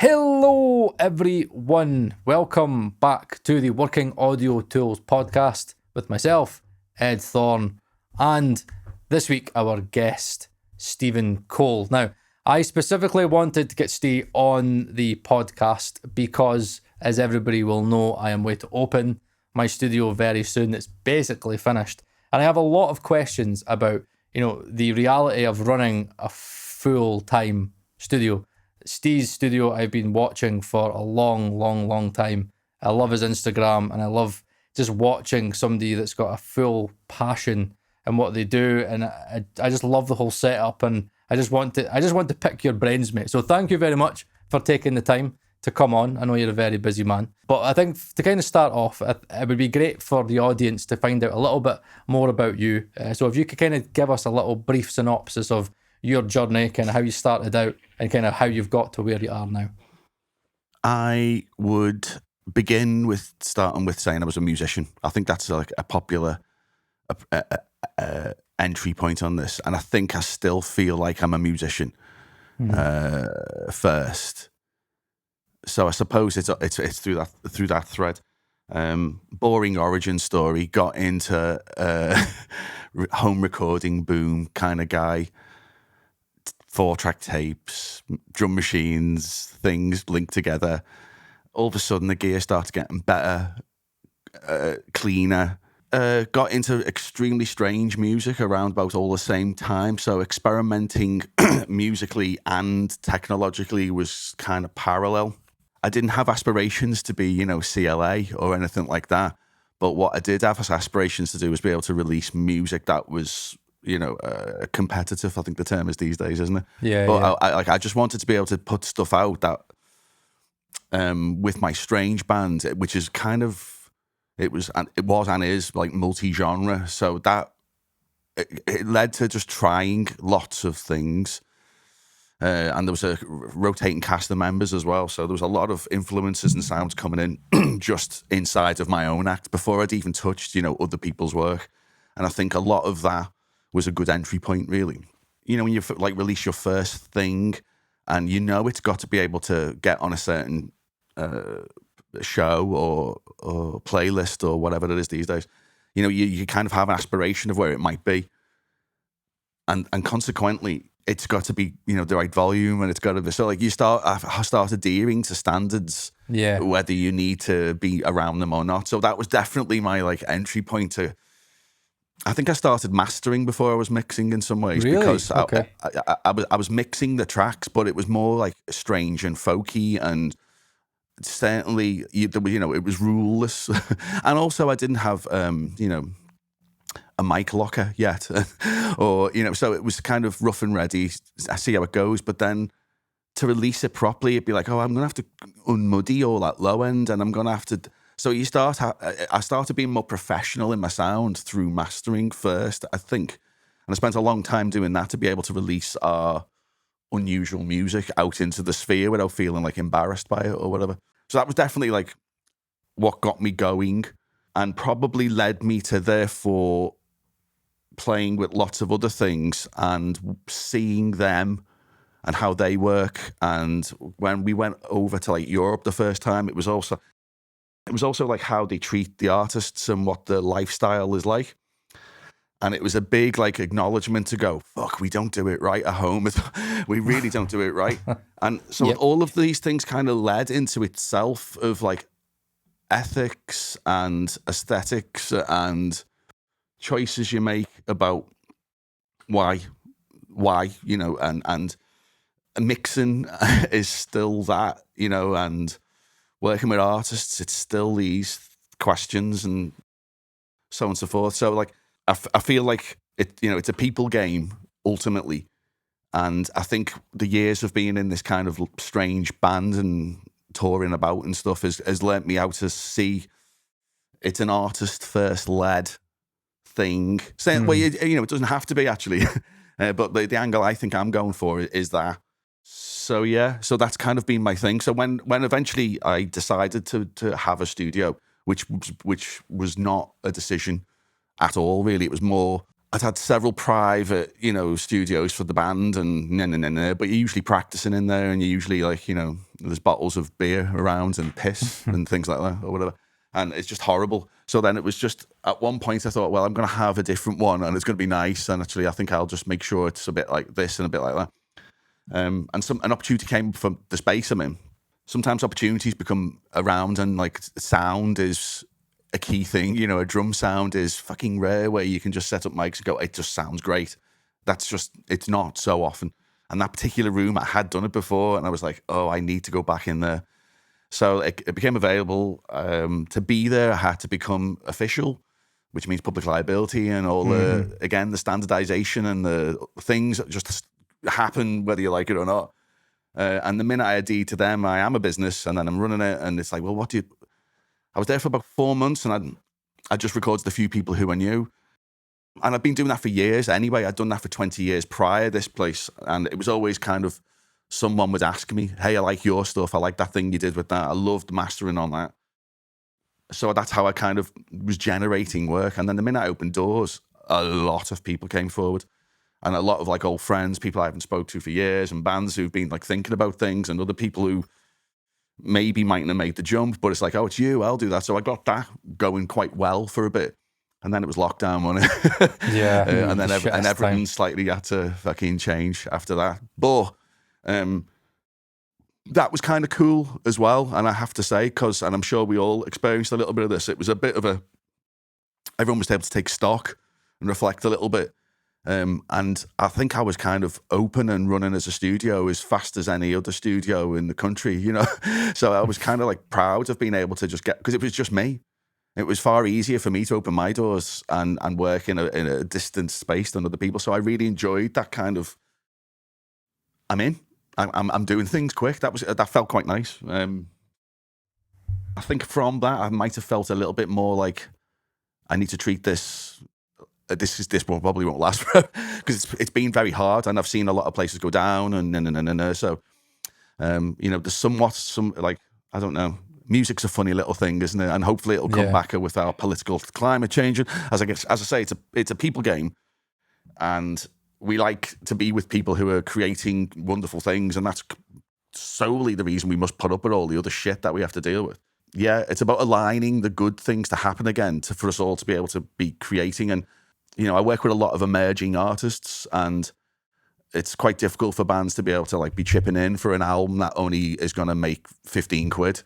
Hello everyone, welcome back to the Working Audio Tools podcast with myself, Ed Thorne, and this week our guest, Stephen Cole. Now, I specifically wanted to get Steve on the podcast because, as everybody will know, I am way to open my studio very soon. It's basically finished. And I have a lot of questions about, the reality of running a full-time studio. Steve's studio I've been watching for a long time. I love his Instagram and I love just watching somebody that's got a full passion in what they do, and I just love the whole setup, and I just want to pick your brains, mate. So thank you very much for taking the time to come on. I know you're a very busy man, but I think to kind of start off, it would be great for the audience to find out a little bit more about you. So if you could kind of give us a little brief synopsis of your journey, kind of how you started out and kind of how you've got to where you are now. I would begin with starting with saying I was a musician. I think that's like a popular entry point on this, and I think I still feel like I'm a musician first. So I suppose it's through that thread. Boring origin story. Got into home recording boom kind of guy. 4-track tapes, drum machines, things linked together. All of a sudden, the gear started getting better, cleaner. Got into extremely strange music around about all the same time. So experimenting musically and technologically was kind of parallel. I didn't have aspirations to be, CLA or anything like that. But what I did have aspirations to do was be able to release music that was competitive, I think the term is these days, isn't it? Yeah. But yeah. I just wanted to be able to put stuff out that, with my strange band, which is kind of, it was and is like multi-genre. So that it led to just trying lots of things, and there was a rotating cast of members as well. So there was a lot of influences and sounds coming in just inside of my own act before I'd even touched, other people's work. And I think a lot of that was a good entry point, really. When you release your first thing, and it's got to be able to get on a certain show or playlist or whatever it is these days. You kind of have an aspiration of where it might be, and consequently, it's got to be the right volume, and it's got to be so you start adhering to standards, whether you need to be around them or not. So that was definitely my entry point to. I think I started mastering before I was mixing in some ways. Really? Because Okay. I was mixing the tracks, but it was more like strange and folky, and certainly it was ruleless. And also I didn't have a mic locker yet, or so it was kind of rough and ready. I see how it goes, but then to release it properly, it'd be like, I'm gonna have to unmuddy all that low end, and I'm gonna have to. So I started being more professional in my sound through mastering first, I think. And I spent a long time doing that to be able to release our unusual music out into the sphere without feeling embarrassed by it or whatever. So that was definitely what got me going, and probably led me to therefore playing with lots of other things and seeing them and how they work. And when we went over to Europe the first time, it was also how they treat the artists and what the lifestyle is like. And it was a big acknowledgement to go, fuck, we don't do it right at home. We really don't do it right. And so all of these things kind of led into itself of ethics and aesthetics and choices you make about why, and mixing is still that, and working with artists, it's still these questions and so on and so forth. So I feel like it's a people game ultimately. And I think the years of being in this kind of strange band and touring about and stuff has learnt me how to see it's an artist first led thing. Well, it doesn't have to be actually, but the angle I think I'm going for is that. So so that's kind of been my thing. So when eventually I decided to have a studio, which was not a decision at all, really. It was more I'd had several private, studios for the band and but you're usually practicing in there and you're usually like, there's bottles of beer around and piss and things like that or whatever. And it's just horrible. So then it was just, at one point I thought, well, I'm going to have a different one and it's going to be nice. And actually, I think I'll just make sure it's a bit like this and a bit like that. And an opportunity came from the space I'm in. Sometimes opportunities become around and like sound is a key thing. A drum sound is fucking rare where you can just set up mics and go, it just sounds great. It's not so often. And that particular room, I had done it before and I was like, oh, I need to go back in there. So it became available. To be there, I had to become official, which means public liability and all the standardization and the things that just happen whether you like it or not. And the minute I ID to them, I am a business and then I'm running it. And it's like, well, I was there for about 4 months and I just recorded a few people who I knew. And I've been doing that for years anyway. I'd done that for 20 years prior to this place. And it was always kind of, someone would ask me, hey, I like your stuff. I like that thing you did with that. I loved mastering on that. So that's how I kind of was generating work. And then the minute I opened doors, a lot of people came forward. And a lot of like old friends, people I haven't spoke to for years, and bands who've been like thinking about things, and other people who maybe mightn't have made the jump, but it's like, oh, it's you, I'll do that. So I got that going quite well for a bit. And then it was lockdown, wasn't it? Yeah. And then everything slightly had to fucking change after that. But that was kind of cool as well. And I have to say, and I'm sure we all experienced a little bit of this, it was a bit of everyone was able to take stock and reflect a little bit. And I think I was kind of open and running as a studio as fast as any other studio in the country, So I was kind of like proud of being able to just because it was just me. It was far easier for me to open my doors and work in a distant space than other people. So I really enjoyed that kind of, I'm in. I'm doing things quick. That felt quite nice. I think from that, I might have felt a little bit more like I need to treat this. This one probably won't last forever because it's been very hard, and I've seen a lot of places go down, and so there's some like, I don't know. Music's a funny little thing, isn't it? And hopefully it'll come back with our political climate changing. As I say, it's a people game, and we like to be with people who are creating wonderful things, and that's solely the reason we must put up with all the other shit that we have to deal with. Yeah, it's about aligning the good things to happen again, for us all to be able to be creating. And I work with a lot of emerging artists, and it's quite difficult for bands to be able to like be chipping in for an album that only is going to make 15 quid.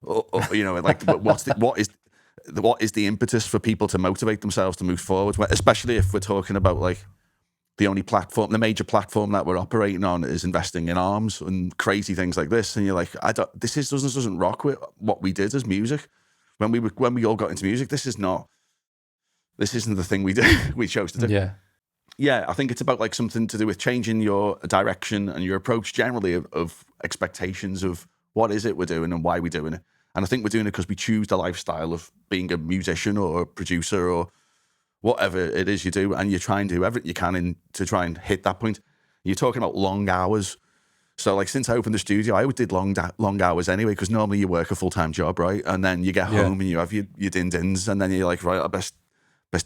Like what is the impetus for people to motivate themselves to move forward, especially if we're talking about like the major platform that we're operating on is investing in arms and crazy things like this, and you're like, this doesn't rock with what we did as music when we all got into music. This isn't the thing we chose to do. Yeah, I think it's about like something to do with changing your direction and your approach generally of expectations of what is it we're doing and why we're doing it. And I think we're doing it because we choose the lifestyle of being a musician or a producer or whatever it is you do, and you try and do everything you can to try and hit that point. You're talking about long hours. So like since I opened the studio, I always did long hours anyway, because normally you work a full-time job, right? And then you get home and you have your din-dins, and then you're like, right, I best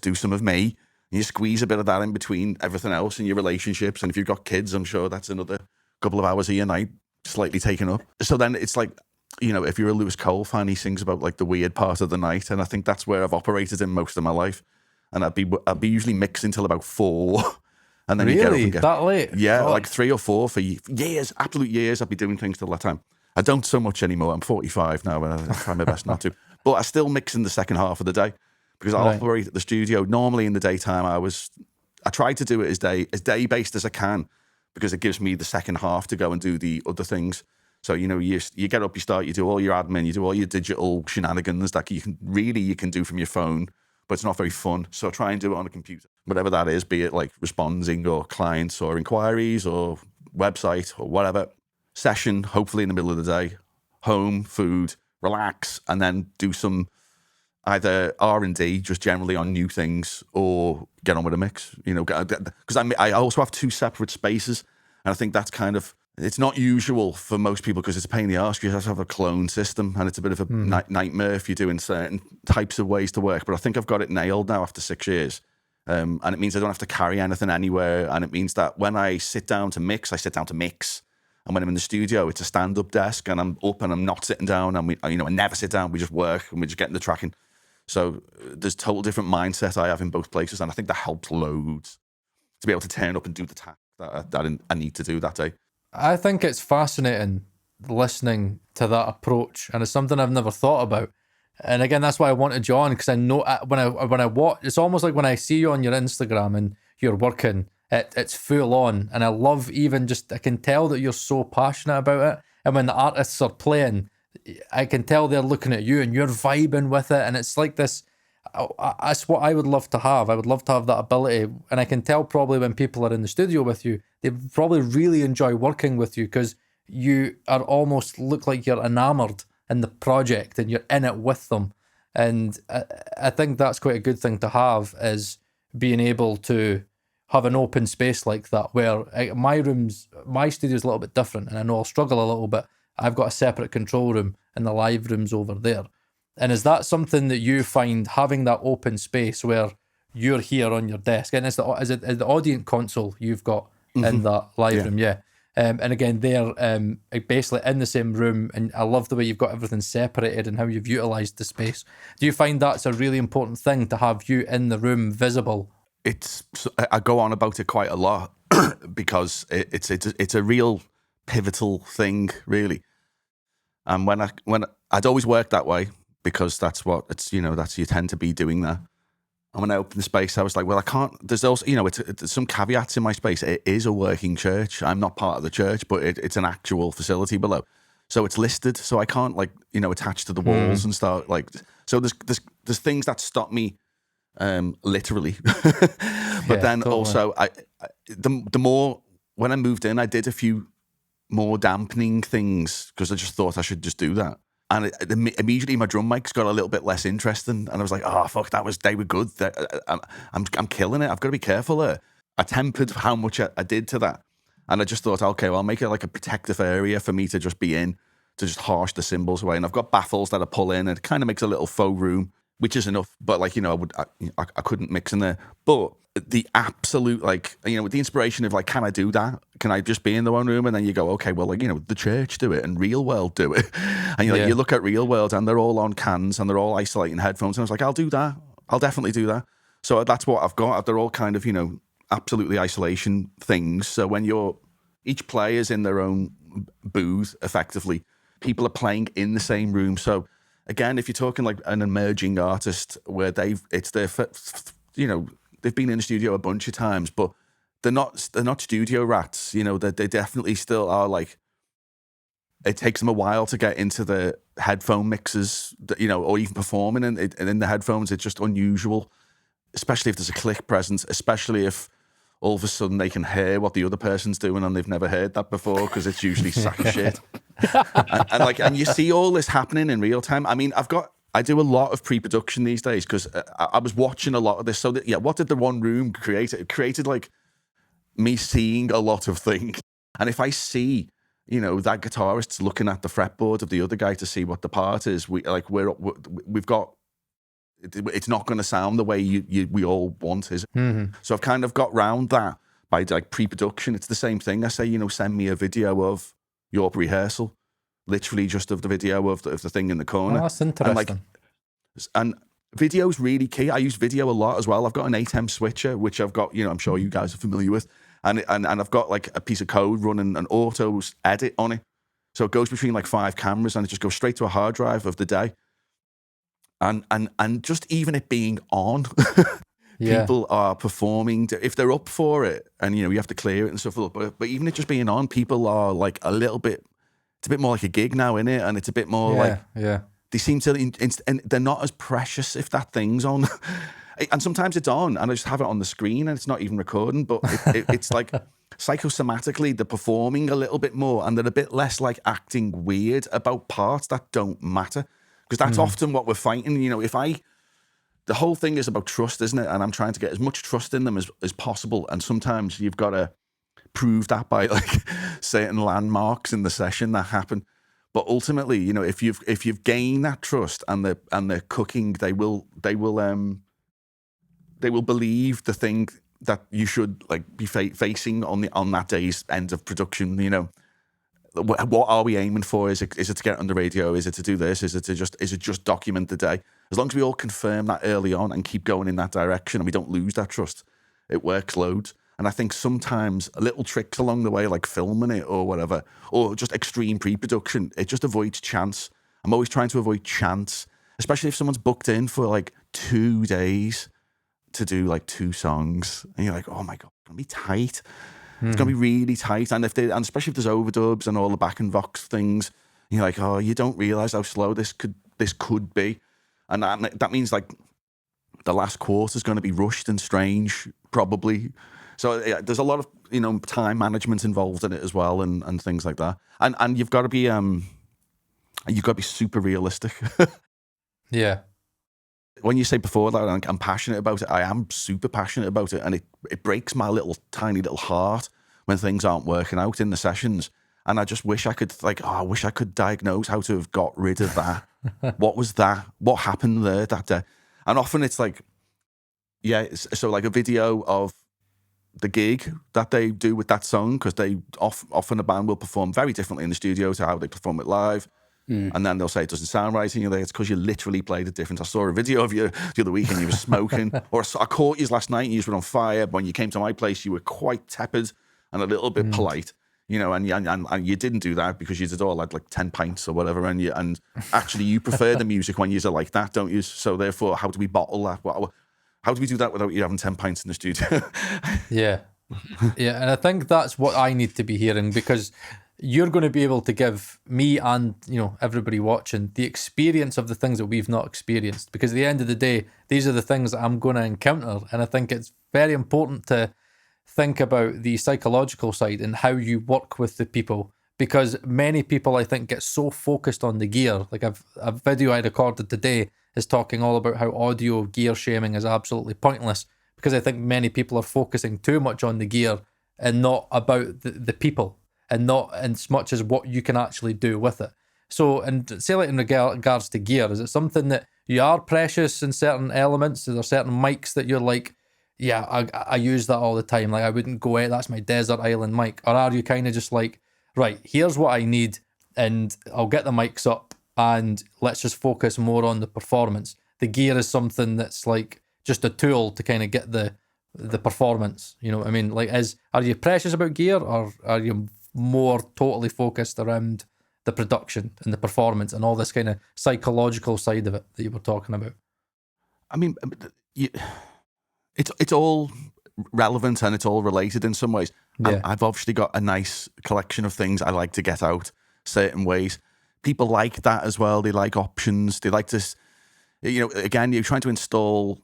do some of me. And you squeeze a bit of that in between everything else in your relationships. And if you've got kids, I'm sure that's another couple of hours of your night slightly taken up. So then it's like, if you're a Lewis Cole fan, he sings about like the weird part of the night. And I think that's where I've operated in most of my life. And I'd be usually mixing till about 4. And then really? You get That late? Yeah, like 3 or 4 for years, absolute years. I'd be doing things till that time. I don't so much anymore. I'm 45 now, and I try my best not to. But I still mix in the second half of the day because I operate at the studio. Normally in the daytime, I try to do it as day-based as I can, because it gives me the second half to go and do the other things. So, you get up, you start, you do all your admin, you do all your digital shenanigans that you can do from your phone, but it's not very fun. So I try and do it on a computer, whatever that is, be it like responding or clients or inquiries or website or whatever. Session, hopefully in the middle of the day, home, food, relax, and then do some either R&D, just generally on new things, or get on with a mix, because I also have 2 separate spaces. And I think that's kind of, it's not usual for most people because it's a pain in the arse. You have to have a clone system, and it's a bit of a nightmare if you're doing certain types of ways to work. But I think I've got it nailed now after 6 years. And it means I don't have to carry anything anywhere. And it means that when I sit down to mix, I sit down to mix. And when I'm in the studio, it's a stand-up desk, and I'm up and I'm not sitting down. And I never sit down. We just work and we just get in the tracking. So there's total different mindset I have in both places, and I think that helps loads to be able to turn up and do the task that I need to do that day. I think it's fascinating listening to that approach, and it's something I've never thought about. And again, that's why I wanted you on, because I know when I watch, it's almost like when I see you on your Instagram and you're working, it's full on. And I love I can tell that you're so passionate about it. And when the artists are playing, I can tell they're looking at you and you're vibing with it. And it's like this, that's what I would love to have. I would love to have that ability. And I can tell probably when people are in the studio with you, they probably really enjoy working with you, because you are almost look like you're enamored in the project and you're in it with them. And I think that's quite a good thing to have, is being able to have an open space like that, where my studio's a little bit different, and I know I'll struggle a little bit. I've got a separate control room and the live room's over there. And is that something that you find, having that open space where you're here on your desk, and is the audience console you've got in that live room? Yeah. And again, they're basically in the same room, and I love the way you've got everything separated and how you've utilised the space. Do you find that's a really important thing, to have you in the room visible? I go on about it quite a lot because it's a real pivotal thing, really. And when I'd always worked that way, because that's what it's, that's, you tend to be doing that. And when I opened the space, I was like, well, I can't, there's also, there's some caveats in my space. It is a working church. I'm not part of the church, but it's an actual facility below. So it's listed. So I can't attach to the walls and start so there's things that stop me literally. But then totally. Also the more, when I moved in, I did a few more dampening things, because I just thought I should just do that. And immediately my drum mics got a little bit less interesting, and I was like, "Oh fuck, they were good. I'm killing it. I've got to be careful there." I tempered how much I did to that, and I just thought, okay, well, I'll make it like a protective area for me to just be in, to just harsh the cymbals away. And I've got baffles that I pull in, and it kind of makes a little faux room, which is enough. But I couldn't mix in there. But the absolute with the inspiration of can I do that? Can I just be in the one room? And then you go, okay, well, the church do it and Real World do it. And you look at Real World and they're all on cans and they're all isolating headphones. And I was like, I'll do that. I'll definitely do that. So that's what I've got. They're all kind of, absolutely isolation things. So when each player's in their own booth, effectively, people are playing in the same room. So again, if you're talking like an emerging artist where they've been in the studio a bunch of times, but they're not studio rats. They definitely still are it takes them a while to get into the headphone mixes, or even performing and in the headphones. It's just unusual, especially if there's a click present, especially if all of a sudden they can hear what the other person's doing and they've never heard that before, because it's usually sack of shit. and you see all this happening in real time. I mean, I do a lot of pre-production these days, because I was watching a lot of this. So what did the one room create? It created me seeing a lot of things. And if I see, that guitarist's looking at the fretboard of the other guy to see what the part is, we've got, it's not going to sound the way we all want, is it? Mm-hmm. So I've kind of got round that by pre-production. It's the same thing. I say, send me a video of your rehearsal. Literally just of the video of the thing in the corner. Oh, that's interesting. And video's really key. I use video a lot as well. I've got an 8M switcher, which I've got, I'm sure you guys are familiar with. And I've got a piece of code running an auto edit on it. So it goes between 5 cameras and it just goes straight to a hard drive of the day. And just even it being on, people are performing if they're up for it, and you have to clear it and stuff. But even it just being on, people are a little bit. It's a bit more like a gig now, isn't it? And it's a bit more they seem to, and they're not as precious if that thing's on. And sometimes it's on, and I just have it on the screen, and it's not even recording. But it's psychosomatically, they're performing a little bit more, and they're a bit less acting weird about parts that don't matter. Because that's often what we're fighting. The whole thing is about trust, isn't it? And I'm trying to get as much trust in them as possible. And sometimes you've got to prove that by certain landmarks in the session that happen. But ultimately, if you've gained that trust and they're cooking, they will They will believe the thing that you should like be facing on that day's end of production. You know, what are we aiming for? Is it to get on the radio? Is it to do this? Is it just document the day? As long as we all confirm that early on and keep going in that direction, and we don't lose that trust, it works loads. And I think sometimes little tricks along the way, like filming it or whatever, or just extreme pre-production, it just avoids chance. I'm always trying to avoid chance, especially if someone's booked in for like 2 days to do like 2 songs, and you're like, oh my God, it's gonna be tight. It's gonna be really tight. And especially if there's overdubs and all the back and vox things, you're like, oh, you don't realize how slow this could be. And that means like the last quarter is going to be rushed and strange, probably. So yeah, there's a lot of, you know, time management involved in it as well, and things like that. And you've got to be super realistic. Yeah. When you say before that I'm passionate about it, I am super passionate about it, and it breaks my tiny little heart when things aren't working out in the sessions. And I just wish I could I wish I could diagnose how to have got rid of that. What was that? What happened there that day? And often it's like, yeah, so like a video of the gig that they do with that song, because they often a band will perform very differently in the studio to how they perform it live. And then they'll say it doesn't sound right, and you're like, it's because you literally played it different. I saw a video of you the other week and you were smoking, or I caught you last night and you were on fire. But when you came to my place, you were quite tepid and a little bit polite, you know, and you didn't do that because you did all had like 10 pints or whatever, and actually you prefer the music when you're like that, don't you? So therefore, how do we bottle that? How do we do that without you having 10 pints in the studio? Yeah. Yeah, and I think that's what I need to be hearing, because you're going to be able to give me and, you know, everybody watching the experience of the things that we've not experienced, because at the end of the day, these are the things that I'm going to encounter. And I think it's very important to think about the psychological side and how you work with the people, because many people, I think, get so focused on the gear. Like a video I recorded today is talking all about how audio gear shaming is absolutely pointless, because I think many people are focusing too much on the gear and not about the people, and not as much as what you can actually do with it. So, and say like in regards to gear, is it something that you are precious in certain elements? Are there certain mics that you're like, yeah, I use that all the time, like I wouldn't go out, that's my desert island mic? Or are you kind of just like, right, here's what I need, and I'll get the mics up and let's just focus more on the performance? The gear is something that's like just a tool to kind of get the performance, you know what I mean? Like, are you precious about gear, or are you more totally focused around the production and the performance and all this kind of psychological side of it that you were talking about? I mean, it's all relevant and it's all related in some ways. Yeah. I've obviously got a nice collection of things I like to get out certain ways. People like that as well. They like options. They like this, you know, again, you're trying to install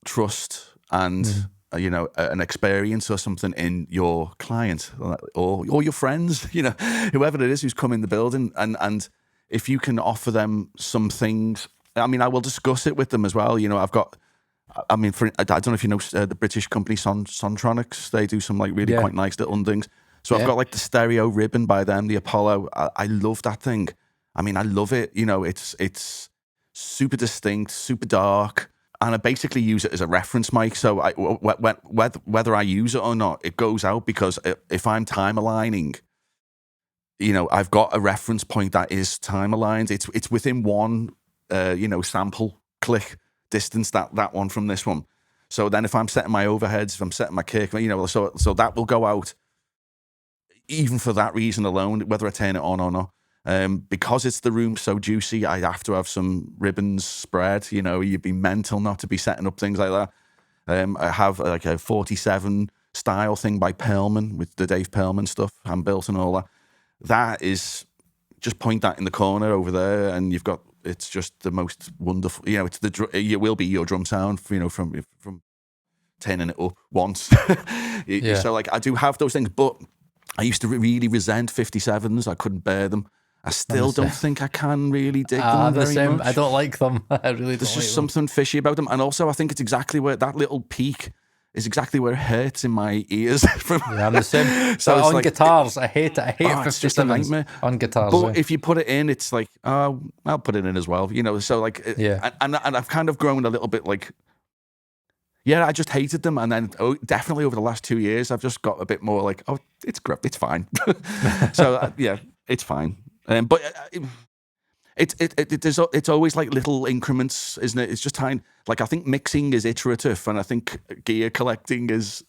trust and you know, an experience or something in your client or your friends, you know, whoever it is who's come in the building, and if you can offer them some things, I mean, I will discuss it with them as well. You know, I don't know if you know the British company Sontronics. They do some like really quite nice little things. So I've got like the stereo ribbon by them, the Apollo. I love that thing. I mean, I love it. You know, it's super distinct, super dark. And I basically use it as a reference mic. So whether I use it or not, it goes out, because if I'm time aligning, you know, I've got a reference point that is time aligned. It's within one, you know, sample click distance, that one from this one. So then if I'm setting my overheads, if I'm setting my kick, you know, so that will go out even for that reason alone, whether I turn it on or not. Because it's the room so juicy, I have to have some ribbons spread. You know, you'd be mental not to be setting up things like that. I have like a 47 style thing by Perlman with the Dave Perlman stuff, hand built and all that. That is, just point that in the corner over there, and you've got, it's just the most wonderful. You know, it will be your drum sound, you know, from turning it up once. So like I do have those things, but I used to really resent 57s. I couldn't bear them. I still don't think I can really dig them very much. I don't like them. I really don't. There's just something fishy about them. And also I think it's exactly where that little peak is, exactly where it hurts in my ears. Yeah, I'm the same. So on like, guitars, I hate it. I hate 57s on guitars. But if you put it in, it's like, oh, I'll put it in as well. You know, so like, and I've kind of grown a little bit like, Yeah, I just hated them, and then definitely over the last 2 years, I've just got a bit more like, oh, it's great, it's fine. So yeah, it's fine. But it's always like little increments, isn't it? It's just time. Like I think mixing is iterative, and I think gear collecting is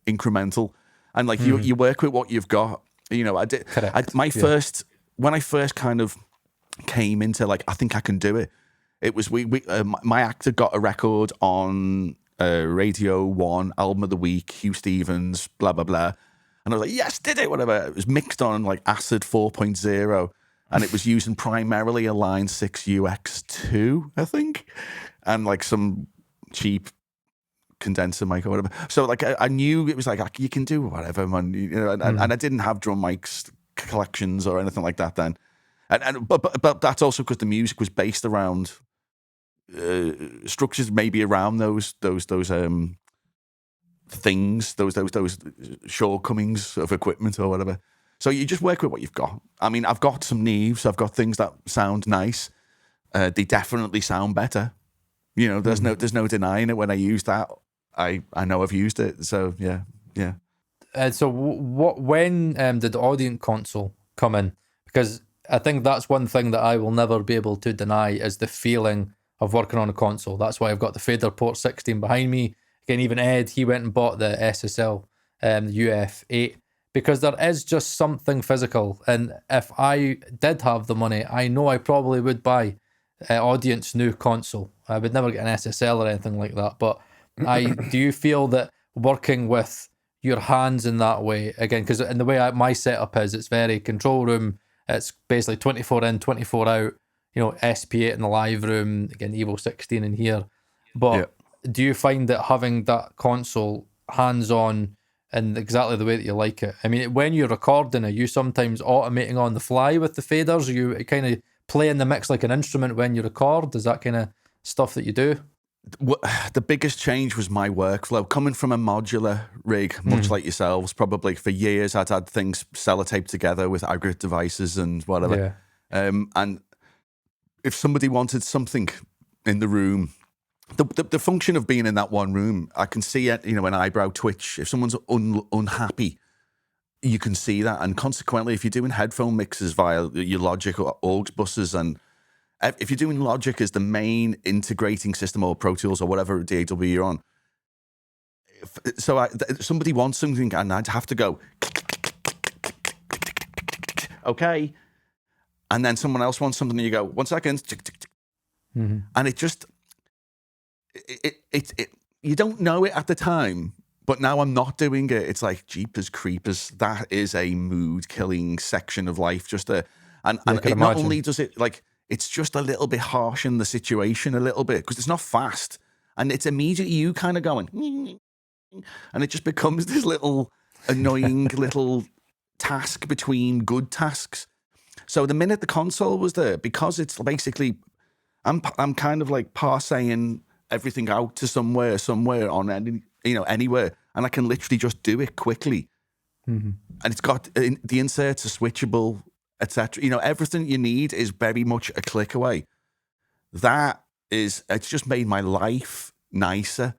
incremental. And like you work with what you've got. I did. Correct. When I first kind of came into like I think I can do it. It was my actor got a record on Radio 1, Album of the Week, Hugh Stevens, blah, blah, blah. And I was like, yes, did it, whatever. It was mixed on like Acid 4.0, and it was using primarily a Line 6 UX2, I think, and like some cheap condenser mic or whatever. So like I knew it was like you can do whatever, man. And I didn't have drum mics collections or anything like that then. But that's also because the music was based around structures, maybe around those things, those shortcomings of equipment or whatever. So you just work with what you've got. I mean, I've got some Neves. I've got things that sound nice. They definitely sound better. There's no denying it. When I use that, I know I've used it. So yeah. So when did the Audient console come in? Because I think that's one thing that I will never be able to deny is the feeling of working on a console. That's why I've got the Fader Port 16 behind me. Again, even Ed, he went and bought the SSL, the UF8, because there is just something physical. And if I did have the money, I know I probably would buy Audient's new console. I would never get an SSL or anything like that. But do you feel that working with your hands in that way, again, because in the way my setup is, it's very control room. It's basically 24 in, 24 out, SP8 in the live room, again, Evo 16 in here. But do you find that having that console hands-on in exactly the way that you like it? I mean, when you're recording, are you sometimes automating on the fly with the faders? Are you kind of playing the mix like an instrument when you record? Is that kind of stuff that you do? The biggest change was my workflow. Coming from a modular rig, much like yourselves, probably for years I'd had things sellotaped together with aggregate devices and whatever. Yeah. And if somebody wanted something in the room, the function of being in that one room, I can see it, an eyebrow twitch. If someone's unhappy, you can see that. And consequently, if you're doing headphone mixes via your Logic or aux buses, and if you're doing Logic as the main integrating system or Pro Tools or whatever DAW you're on, somebody wants something and I'd have to go, okay. And then someone else wants something and you go, 1 second. And it just, you don't know it at the time, but now I'm not doing it. It's like, Jeepers Creepers, that is a mood killing section of life. And it not only does it like, it's just a little bit harsh in the situation, a little bit, because it's not fast. And it's immediately you kind of going, and it just becomes this little annoying little task between good tasks. So the minute the console was there, because it's basically, I'm kind of like parseing everything out to somewhere on anywhere, and I can literally just do it quickly. And it's got the inserts are switchable, etc. Everything you need is very much a click away. It's just made my life nicer.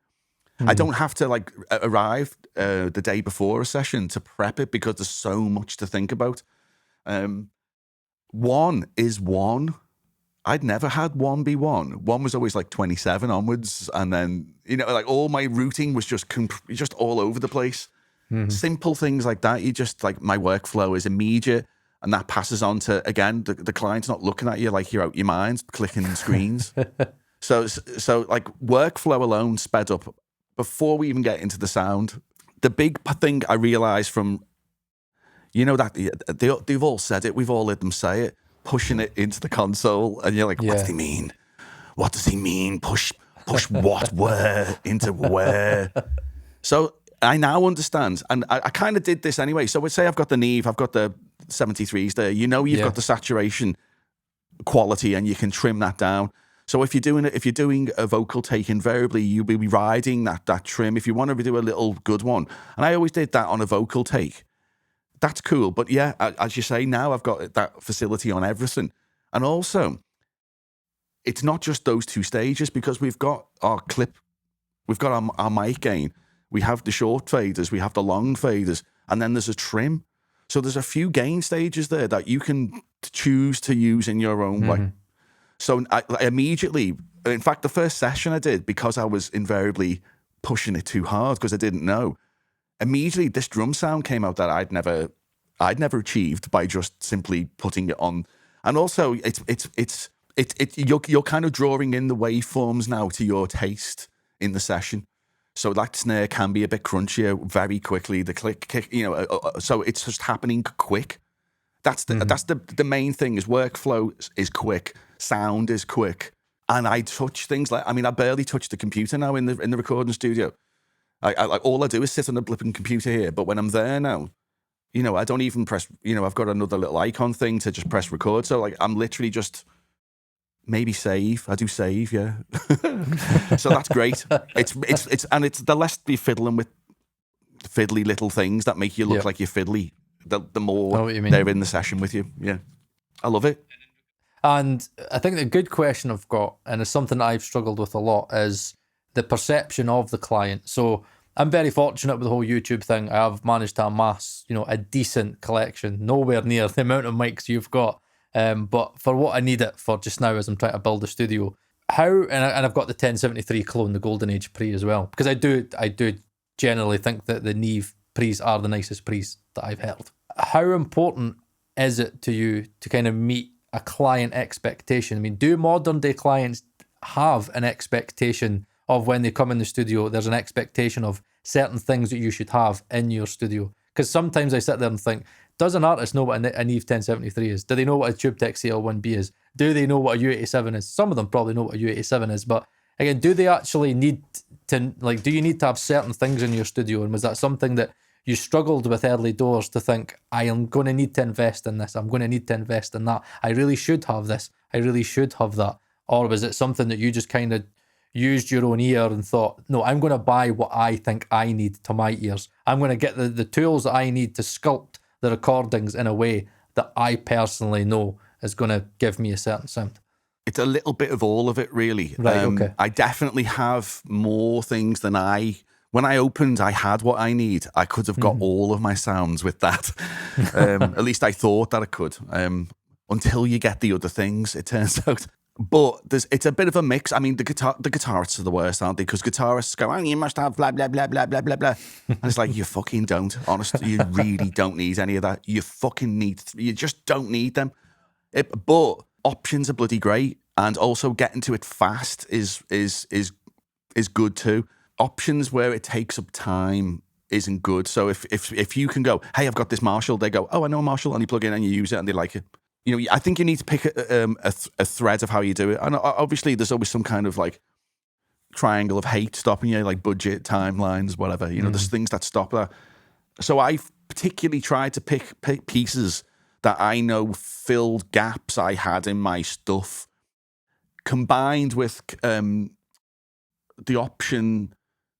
I don't have to like arrive the day before a session to prep it because there's so much to think about. One is one. I'd never had one be one. One was always like 27 onwards. And then, like all my routing was just all over the place. Simple things like that. You just like, my workflow is immediate. And that passes on to, again, the client's not looking at you like you're out your mind, clicking screens. So like workflow alone sped up before we even get into the sound. The big thing I realized from, that they've all said it, we've all heard them say it, pushing it into the console, and you're like, what does he mean? What does he mean? Push what, where, into where? So I now understand, and I kind of did this anyway. So let's say I've got the Neve, I've got the 73s there. You've got the saturation quality, and you can trim that down. So if you're doing a vocal take, invariably you'll be riding that trim. If you want to do a little good one, and I always did that on a vocal take. That's cool, but yeah, as you say, now I've got that facility on everything, and also it's not just those two stages because we've got our clip We've got our mic gain. We have the short faders. We have the long faders. And then there's a trim. So there's a few gain stages there that you can choose to use in your own way. So I immediately, in fact, the first session I did, because I was invariably pushing it too hard because I didn't know, immediately this drum sound came out that I'd never achieved by just simply putting it on. And also, you're kind of drawing in the waveforms now to your taste in the session. So that snare can be a bit crunchier very quickly. The click, kick, so it's just happening quick. That's the main thing. Is workflow is quick, sound is quick, and I touch things like, I barely touch the computer now in the recording studio. I all I do is sit on the blipping computer here. But when I'm there now, I don't even press. I've got another little icon thing to just press record. So I'm literally just. Maybe save. I do save, yeah. So that's great. It's the less be fiddling with fiddly little things that make you look like you're fiddly, the more they're in the session with you. Yeah, I love it. And I think the good question I've got, and it's something I've struggled with a lot, is the perception of the client. So I'm very fortunate with the whole YouTube thing. I have managed to amass, a decent collection, nowhere near the amount of mics you've got. But for what I need it for just now as I'm trying to build a studio, and I've got the 1073 clone, the Golden Age pre as well, because I do generally think that the Neve pre's are the nicest pre's that I've heard. How important is it to you to kind of meet a client expectation? Do modern day clients have an expectation of when they come in the studio, there's an expectation of certain things that you should have in your studio? Because sometimes I sit there and think, does an artist know what a Neve 1073 is? Do they know what a TubeTech CL1B is? Do they know what a U87 is? Some of them probably know what a U87 is, but again, do they actually need to, do you need to have certain things in your studio? And was that something that you struggled with early doors to think, I am going to need to invest in this, I'm going to need to invest in that, I really should have this, I really should have that? Or was it something that you just kind of used your own ear and thought, no, I'm going to buy what I think I need to my ears. I'm going to get the tools that I need to sculpt the recordings in a way that I personally know is going to give me a certain sound? It's a little bit of all of it, really. Right, okay. I definitely have more things than when I opened, I had what I need. I could have got all of my sounds with that. At least I thought that I could. Until you get the other things, it turns out. But it's a bit of a mix. The guitarists are the worst, aren't they? Because guitarists go, you must have blah, blah, blah, blah, blah, blah, blah. And it's like, you fucking don't. Honestly, you really don't need any of that. You just don't need them. But options are bloody great. And also getting to it fast is good too. Options where it takes up time isn't good. So if you can go, hey, I've got this Marshall, they go, oh, I know a Marshall, and you plug in and you use it and they like it. I think you need to pick a thread of how you do it. And obviously there's always some kind of triangle of hate stopping you, like budget, timelines, whatever. There's things that stop that. So I've particularly tried to pick pieces that I know filled gaps I had in my stuff, combined with the option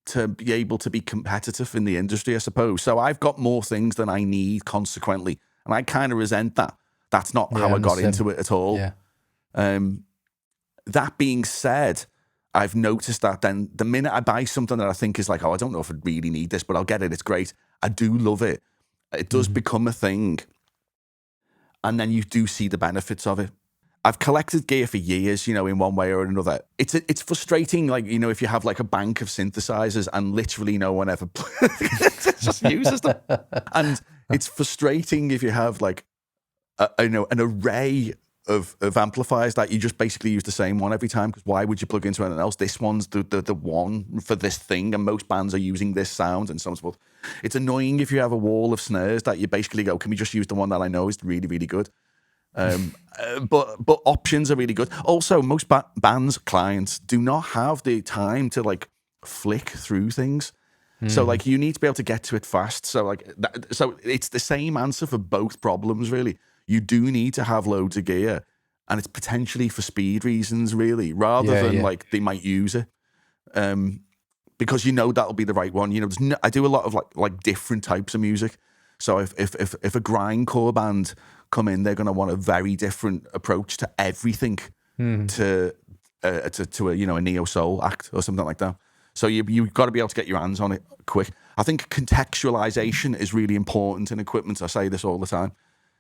to be able to be competitive in the industry, I suppose. So I've got more things than I need, consequently. And I kind of resent that. That's not how I got into it at all. Yeah. That being said, I've noticed that then the minute I buy something that I think is I don't know if I really need this, but I'll get it, it's great. I do love it. It does become a thing. And then you do see the benefits of it. I've collected gear for years, in one way or another. It's frustrating, if you have a bank of synthesizers and literally no one ever just uses them. And it's frustrating if you have an array of amplifiers that you just basically use the same one every time, because why would you plug into anything else? This one's the one for this thing, and most bands are using this sound and so on and so forth. It's annoying if you have a wall of snares that you basically go, can we just use the one that I know is really, really good? But options are really good. Also, most bands, clients do not have the time to flick through things. So you need to be able to get to it fast. So so it's the same answer for both problems, really. You do need to have loads of gear, and it's potentially for speed reasons, really, rather than they might use it. Because that'll be the right one. I do a lot of different types of music. So if a grindcore band come in, they're going to want a very different approach to everything to a neo soul act or something like that. So you've got to be able to get your hands on it quick. I think contextualization is really important in equipment. I say this all the time.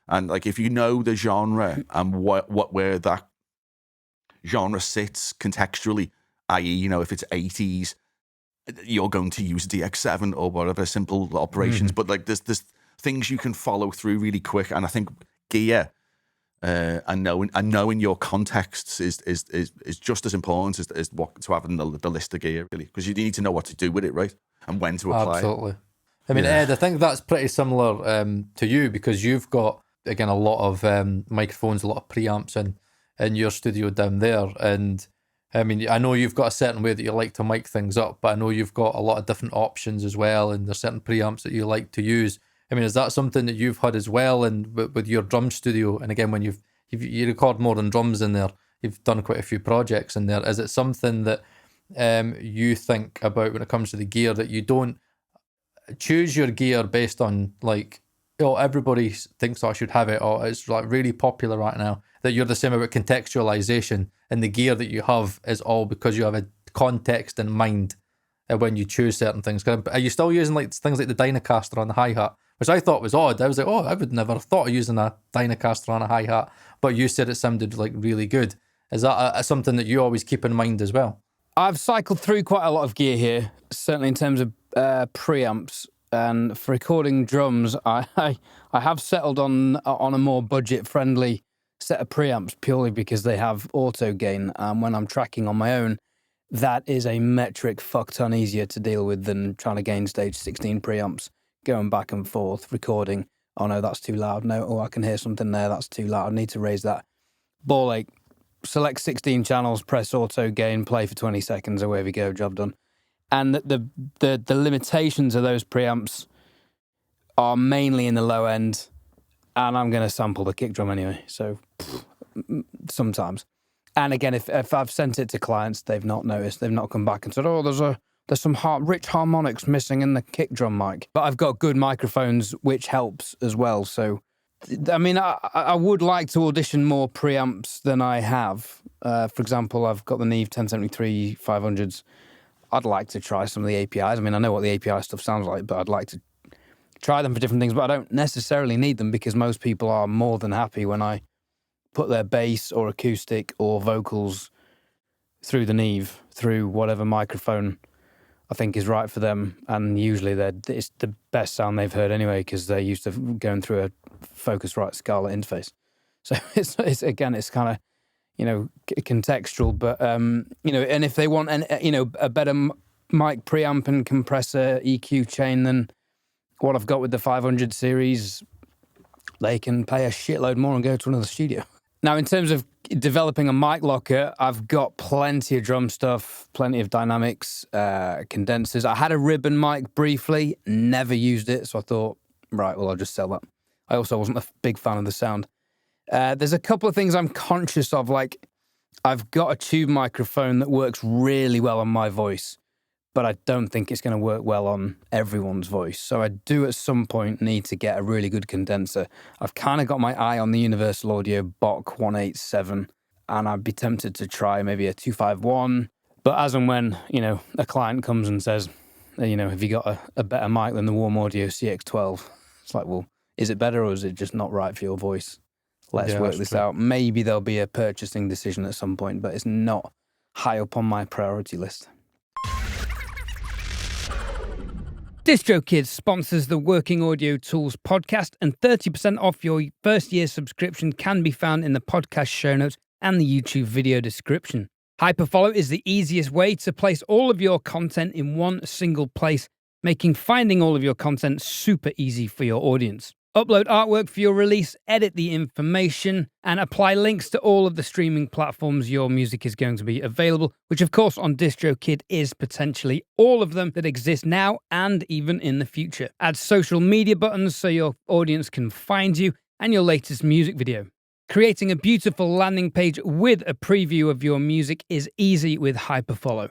And like, if you know the genre and where that genre sits contextually, i.e., you know, if it's 80s, you're going to use DX7 or whatever, simple operations. But like, there's things you can follow through really quick. And I think gear and knowing your contexts is just as important as what to having the list of gear, really, because you need to know what to do with it, right, and when to apply. Absolutely. I mean, Ed, I think that's pretty similar to you, because you've got, again, a lot of microphones, a lot of preamps in your studio down there. And I mean, I know you've got a certain way that you like to mic things up, but I know you've got a lot of different options as well, and there's certain preamps that you like to use. I mean, is that something that you've had as well, and with your drum studio? And again, when you record more than drums in there, you've done quite a few projects in there. Is it something that you think about when it comes to the gear, that you don't choose your gear based on like, oh, everybody thinks I should have it, or it's like really popular right now, that you're the same about contextualization, and the gear that you have is all because you have a context in mind when you choose certain things? Are you still using like things like the Dynacaster on the hi-hat, which I thought was odd? I was like, oh, I would never have thought of using a Dynacaster on a hi-hat, but you said it sounded like really good. Is that something that you always keep in mind as well? I've cycled through quite a lot of gear here, certainly in terms of preamps, and for recording drums, I have settled on a more budget-friendly set of preamps purely because they have auto gain, and when I'm tracking on my own, that is a metric fuck ton easier to deal with than trying to gain stage 16 preamps, going back and forth, recording. Oh no, that's too loud. No, oh, I can hear something there. That's too loud. I need to raise that. Ball ache. Select 16 channels, press auto gain, play for 20 seconds, away we go, job done. And the limitations of those preamps are mainly in the low end, and I'm going to sample the kick drum anyway, so sometimes. And again, if I've sent it to clients, they've not noticed, they've not come back and said, oh, there's some rich harmonics missing in the kick drum mic. But I've got good microphones, which helps as well, so I mean, I would like to audition more preamps than I have. For example, I've got the Neve 1073 500s. I'd like to try some of the APIs. I mean, I know what the API stuff sounds like, but I'd like to try them for different things. But I don't necessarily need them, because most people are more than happy when I put their bass or acoustic or vocals through the Neve, through whatever microphone I think is right for them, and usually it's the best sound they've heard anyway, because they're used to going through a Focusrite Scala interface. So it's again, it's kind of, you know, contextual, but you know, and if they want a better mic preamp and compressor EQ chain than what I've got with the 500 series, they can pay a shitload more and go to another studio. Now, in terms of developing a mic locker, I've got plenty of drum stuff, plenty of dynamics, condensers. I had a ribbon mic briefly, never used it, so I thought, right, well, I'll just sell that. I also wasn't a big fan of the sound. There's a couple of things I'm conscious of, like I've got a tube microphone that works really well on my voice, but I don't think it's going to work well on everyone's voice. So I do at some point need to get a really good condenser. I've kind of got my eye on the Universal Audio Bach 187, and I'd be tempted to try maybe a 251. But as and when, you know, a client comes and says, you know, have you got a better mic than the Warm Audio CX12? It's like, well, is it better, or is it just not right for your voice? Let's work this out. Maybe there'll be a purchasing decision at some point, but it's not high up on my priority list. DistroKid sponsors the Working Audio Tools podcast, and 30% off your first year subscription can be found in the podcast show notes and the YouTube video description. Hyperfollow is the easiest way to place all of your content in one single place, making finding all of your content super easy for your audience. Upload artwork for your release, edit the information, and apply links to all of the streaming platforms your music is going to be available, which of course on DistroKid is potentially all of them that exist now and even in the future. Add social media buttons so your audience can find you and your latest music video. Creating a beautiful landing page with a preview of your music is easy with Hyperfollow.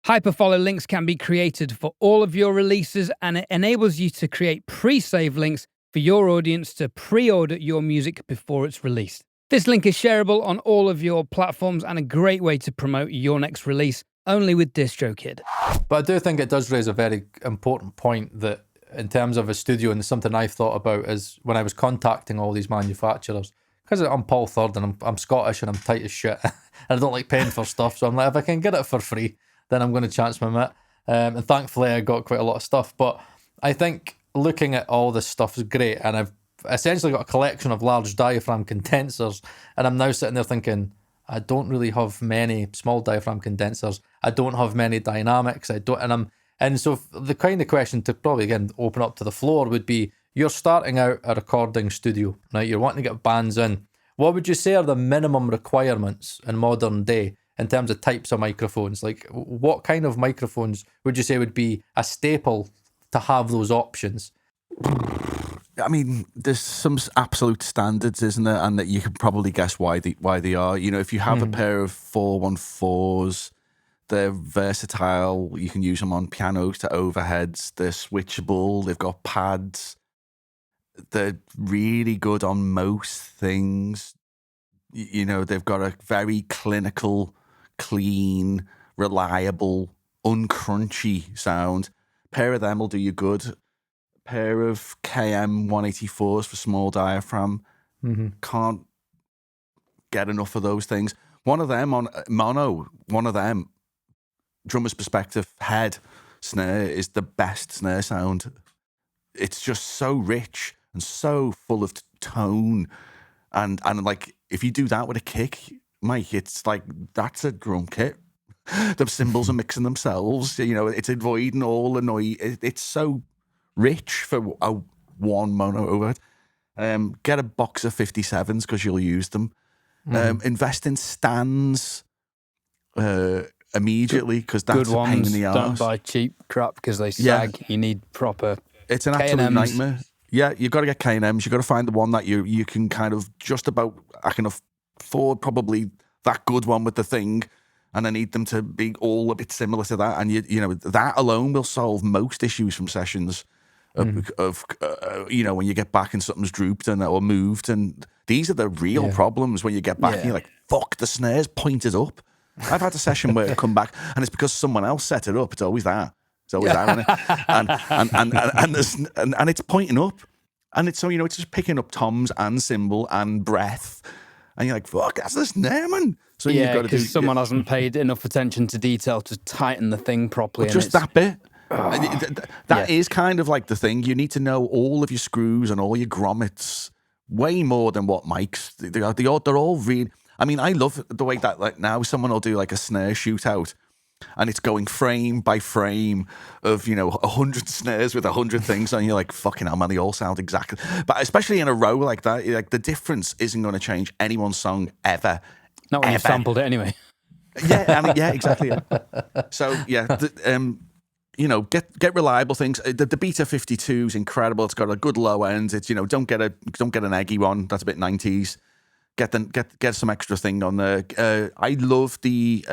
Hyperfollow links can be created for all of your releases, and it enables you to create pre-save links for your audience to pre-order your music before it's released. This link is shareable on all of your platforms and a great way to promote your next release, Only with DistroKid. But I do think it does raise a very important point that in terms of a studio, and something I've thought about is when I was contacting all these manufacturers, because I'm Paul Third and I'm Scottish and I'm tight as shit and I don't like paying for stuff, so I'm like, if I can get it for free, then I'm going to chance my mitt. And thankfully I got quite a lot of stuff. But I think looking at all this stuff is great, and I've essentially got a collection of large diaphragm condensers, and I'm now sitting there thinking, I don't really have many small diaphragm condensers. I don't have many dynamics. And so the kind of question to probably again open up to the floor would be: you're starting out a recording studio, right? You're wanting to get bands in. What would you say are the minimum requirements in modern day in terms of types of microphones? Like, what kind of microphones would you say would be a staple to have those options? I mean, there's some absolute standards, isn't there? And that you can probably guess why they are. You know, if you have a pair of 414s, they're versatile. You can use them on pianos to overheads. They're switchable. They've got pads. They're really good on most things. You know, they've got a very clinical, clean, reliable, uncrunchy sound. A pair of them will do you good. Pair of KM 184s for small diaphragm. Can't get enough of those things. One of them on mono, drummer's perspective, head snare is the best snare sound. It's just so rich and so full of tone. And like, if you do that with a kick, Mike, it's like, that's a drum kit. The cymbals are mixing themselves. You know, it's avoiding all the noise. It's so rich for a one mono overhead. Get a box of 57s because you'll use them. Invest in stands immediately because that's a pain in the arse. Don't buy cheap crap because they sag. Yeah. You need proper. It's an K&Ms. Absolute nightmare. Yeah, you've got to get K&Ms. You've got to find the one that you can kind of just about. I can afford probably that good one with the thing. And I need them to be all a bit similar to that. And, you know, that alone will solve most issues from sessions of you know, when you get back and something's drooped or moved. And these are the real problems when you get back and you're like, fuck, the snare's pointed up. I've had a session where it come back and it's because someone else set it up. It's always that. It's always that, isn't it? And it's pointing up. And it's so, you know, it's just picking up toms and cymbal and breath. And you're like, fuck, that's the snare, man. So you've got to do. Someone hasn't paid enough attention to detail to tighten the thing properly. Well, just that bit. That is kind of like the thing. You need to know all of your screws and all your grommets way more than what mics. They're all really. I mean, I love the way that like now someone will do like a snare shootout. And it's going frame by frame of, you know, 100 snares with 100 things. And you're like, fucking hell, man, they all sound exactly. But especially in a row like that, like the difference isn't going to change anyone's song ever. Not when you've sampled it anyway. Yeah, I mean, yeah, exactly. Yeah. So, yeah, you know, get reliable things. The Beta 52 is incredible. It's got a good low end. It's, you know, don't get an eggy one. That's a bit 90s. Get some extra thing on there. I love the...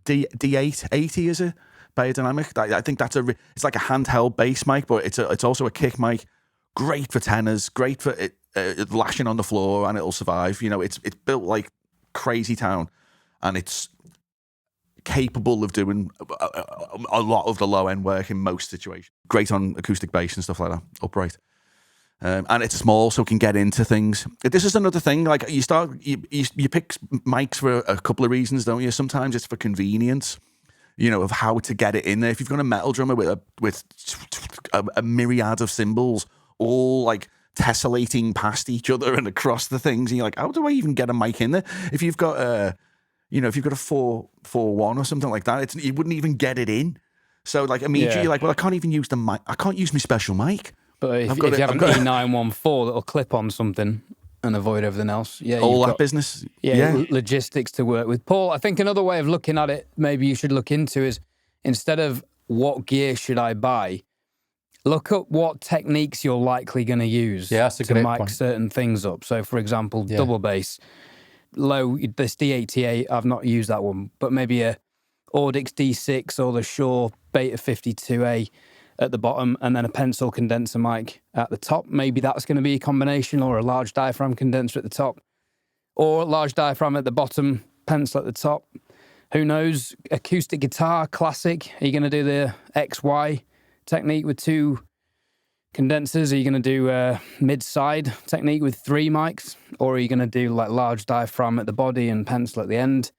D880 is it? Biodynamic. I think that's it's like a handheld bass mic, but it's also a kick mic. Great for tenors. Great for it lashing on the floor, and it'll survive. You know, it's built like crazy town, and it's capable of doing a lot of the low end work in most situations. Great on acoustic bass and stuff like that. Upright. And it's small, so it can get into things. This is another thing. Like you pick mics for a couple of reasons, don't you? Sometimes it's for convenience, you know, of how to get it in there. If you've got a metal drummer with a myriad of cymbals, all like tessellating past each other and across the things, and you're like, how do I even get a mic in there? If you've got a 441 or something like that, you wouldn't even get it in. So like immediately, you're like, well, I can't even use the mic. I can't use my special mic. But if you have an E914 that'll clip on something and avoid everything else, all that business, logistics to work with. Paul, I think another way of looking at it, maybe you should look into is instead of what gear should I buy, look at what techniques you're likely going to use to mic certain things up. So, for example, double bass, low. This D88, I've not used that one, but maybe a Audix D6 or the Shure Beta 52A. At the bottom, and then a pencil condenser mic at the top. Maybe that's going to be a combination, or a large diaphragm condenser at the top, or a large diaphragm at the bottom, pencil at the top. Who knows? Acoustic guitar, classic. Are you going to do the XY technique with 2 condensers? Are you going to do mid-side technique with 3 mics? Or are you going to do like large diaphragm at the body and pencil at the end?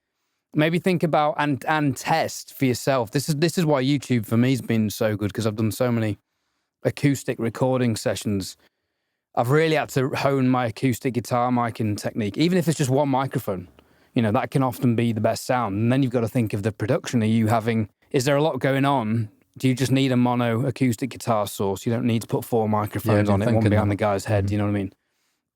Maybe think about and test for yourself. This is why YouTube for me has been so good, because I've done so many acoustic recording sessions. I've really had to hone my acoustic guitar miking technique, even if it's just one microphone. You know, that can often be the best sound. And then you've got to think of the production. Is there a lot going on? Do you just need a mono acoustic guitar source? You don't need to put 4 microphones on it, one behind the guy's head, you know what I mean?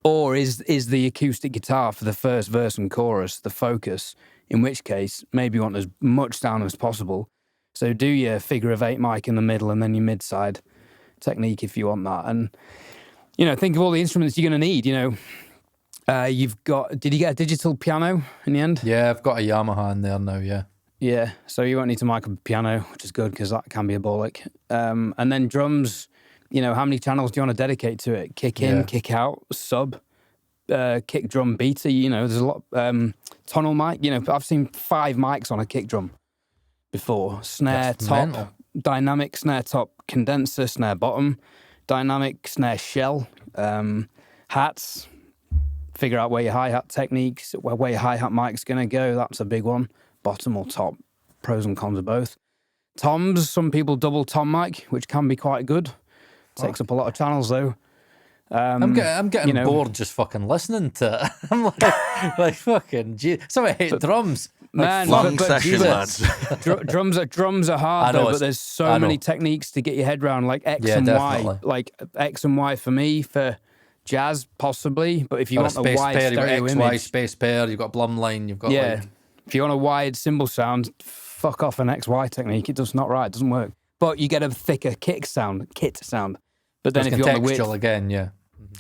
Or is the acoustic guitar for the first verse and chorus the focus? In which case, maybe you want as much sound as possible. So do your figure of 8 mic in the middle and then your mid-side technique if you want that. And, you know, think of all the instruments you're going to need, you know. Did you get a digital piano in the end? Yeah, I've got a Yamaha in there now, yeah. Yeah, so you won't need to mic up a piano, which is good because that can be a bollock. And then drums, you know, how many channels do you want to dedicate to it? Kick in, kick out, sub, kick drum beater, you know, there's a lot, tonal mic, you know, I've seen 5 mics on a kick drum before. Snare That's top, mental. dynamic snare top, condenser, snare bottom, dynamic snare shell, hats. Figure out where your hi-hat techniques, where your hi-hat mic's going to go. That's a big one. Bottom or top. Pros and cons of both. Toms, some people double tom mic, which can be quite good. Takes up a lot of channels, though. I'm getting you know, bored just fucking listening to it. I'm like fucking, so I hate drums. Man, Long but session, Jesus. lads. drums are hard, I know, though, but there's so many techniques to get your head around, like X and definitely. Y. Like X and Y for me, for jazz, possibly, but if you Got want a space wide pair, you've got stereo X, Y, image, space pair, you've got blum line, you've got if you want a wide cymbal sound, fuck off an XY technique. It does not right, it doesn't work. But you get a thicker kit sound. But then it's if you want the width, contextual again, yeah.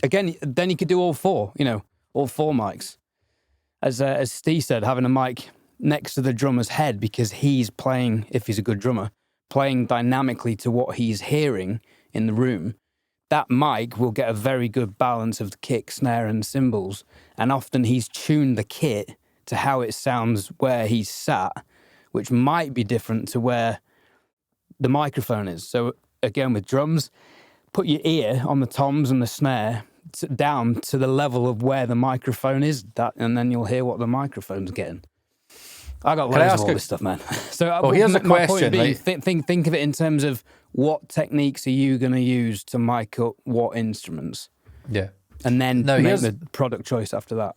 again, then you could do all 4. You know, all 4 mics. As Steve said, having a mic next to the drummer's head because he's playing, if he's a good drummer, playing dynamically to what he's hearing in the room. That mic will get a very good balance of the kick, snare, and cymbals. And often he's tuned the kit to how it sounds where he's sat, which might be different to where the microphone is. So again, with drums, put your ear on the toms and the snare down to the level of where the microphone is, and then you'll hear what the microphone's getting. I got loads of all this stuff, man. So here's a my question, point being, right? think of it in terms of what techniques are you going to use to mic up what instruments, Yeah. and then Now, make here's- the product choice after that.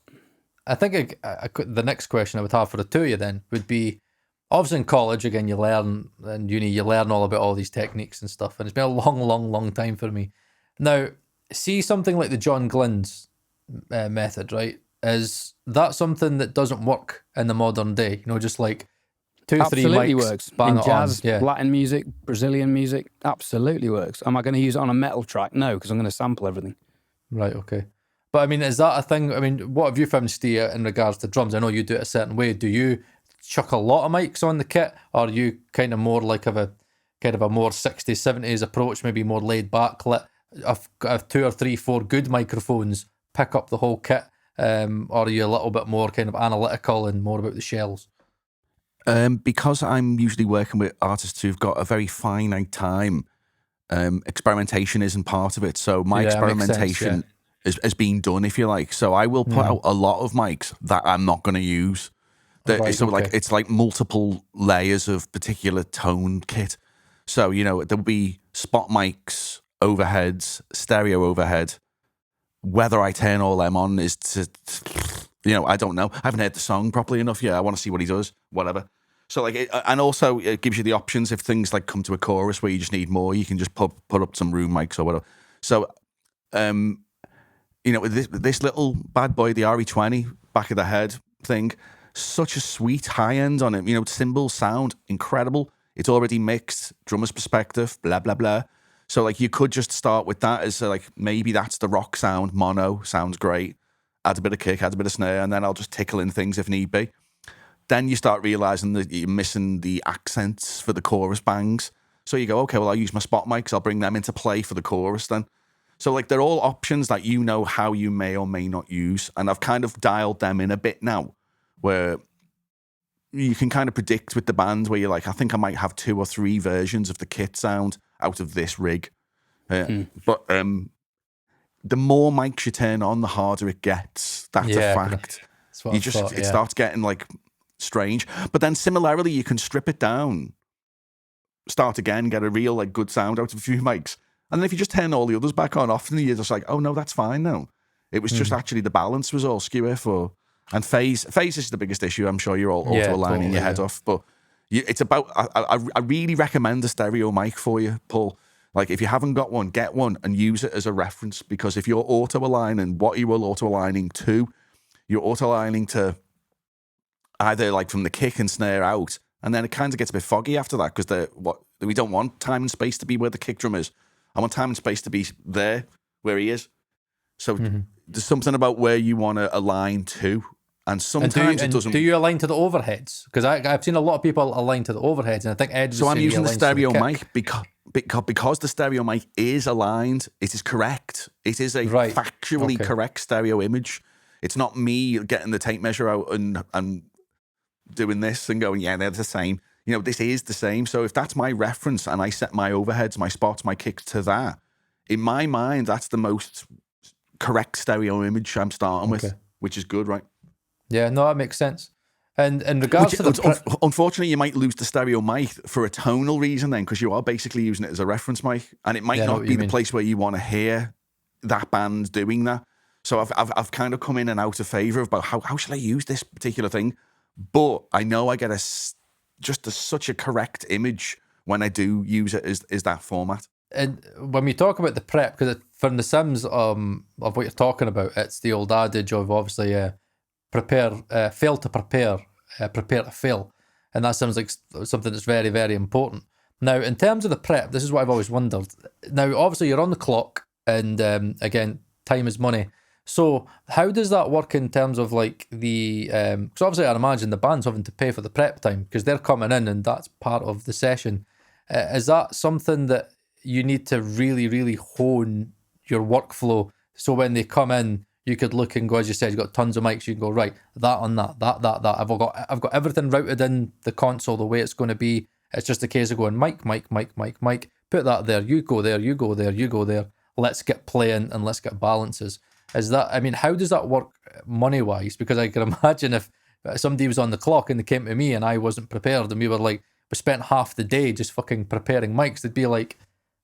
I think the next question I would have for the two of you then would be, obviously in college, again, you learn, and uni, you learn all about all these techniques and stuff, and it's been a long time for me. Now, see something like the John Glenn's method, right? Is that something that doesn't work in the modern day? You know, just like 2, 3 Absolutely mics, works bang in it jazz, on. Yeah. Latin music, Brazilian music. Absolutely works. Am I going to use it on a metal track? No, because I'm going to sample everything. Right, okay. But I mean, is that a thing? I mean, what have you found, Steve, in regards to drums? I know you do it a certain way. Do you chuck a lot of mics on the kit, or are you kind of more like a more 60s, 70s approach, maybe more laid back, let a 2 or 3, 4 good microphones pick up the whole kit? Or are you a little bit more kind of analytical and more about the shells? Because I'm usually working with artists who've got a very finite time, experimentation isn't part of it. So my experimentation is being done, if you like. So I will put out a lot of mics that I'm not going to use. It's like multiple layers of particular tone kit. So, you know, there'll be spot mics, overheads, stereo overhead. Whether I turn all them on is to, you know, I don't know. I haven't heard the song properly enough yet. I want to see what he does, whatever. So, like, and also it gives you the options if things like come to a chorus where you just need more, you can just put up some room mics or whatever. So, you know, this little bad boy, the RE20, back of the head thing, such a sweet high end on it. You know, cymbals sound incredible. It's already mixed, drummer's perspective, blah, blah, blah. So, like, you could just start with that as, like, maybe that's the rock sound, mono, sounds great. Add a bit of kick, add a bit of snare, and then I'll just tickle in things if need be. Then you start realising that you're missing the accents for the chorus bangs. So you go, okay, well, I'll use my spot mics. I'll bring them into play for the chorus then. So, like, they're all options that you know how you may or may not use. And I've kind of dialed them in a bit now, where you can kind of predict with the band where you're like, I think I might have 2 or 3 versions of the kit sound out of this rig. But the more mics you turn on, the harder it gets. That's a fact. That's what It starts getting like strange. But then similarly, you can strip it down, start again, get a real like good sound out of a few mics. And then if you just turn all the others back on, often you're just like, oh no, that's fine now. It was just actually the balance was all skew for. And phase is the biggest issue. I'm sure you're all auto-aligning your head off. But it's about, I really recommend a stereo mic for you, Paul. Like if you haven't got one, get one and use it as a reference, because if you're auto-aligning, what you will auto-aligning to, you're auto-aligning to either like from the kick and snare out, and then it kind of gets a bit foggy after that because we don't want time and space to be where the kick drum is. I want time and space to be there where he is. So there's something about where you want to align to, and sometimes it doesn't. Do you align to the overheads? Because I've seen a lot of people align to the overheads, and I think Ed. So I'm using the stereo mic because the stereo mic is aligned. It is correct. It is a factually correct stereo image. It's not me getting the tape measure out and doing this and going, yeah, they're the same. You know, this is the same. So if that's my reference and I set my overheads, my spots, my kicks to that, in my mind, that's the most correct stereo image I'm starting with, which is good, right? Yeah, no, that makes sense. And in regards to unfortunately, you might lose the stereo mic for a tonal reason then, because you are basically using it as a reference mic, and it might not be the place where you want to hear that band doing that. So I've kind of come in and out of favour about how should I use this particular thing, but I know I get such a correct image when I do use it as that format. And when we talk about the prep, because from the Sims of what you're talking about, it's the old adage of obviously fail to prepare, prepare to fail. And that sounds like something that's very, very important. Now, in terms of the prep, this is what I've always wondered. Now, obviously, you're on the clock, and again, time is money. So how does that work in terms of like the... Because obviously, I imagine the band's having to pay for the prep time because they're coming in and that's part of the session. Is that something that you need to really, really hone your workflow so when they come in, you could look and go, as you said, you've got tons of mics, you can go, right, that on that. I've got everything routed in the console the way it's going to be. It's just a case of going mic, put that there, you go there, you go there, you go there. Let's get playing and let's get balances. How does that work money-wise? Because I can imagine if somebody was on the clock and they came to me and I wasn't prepared and we spent half the day just fucking preparing mics, they'd be like,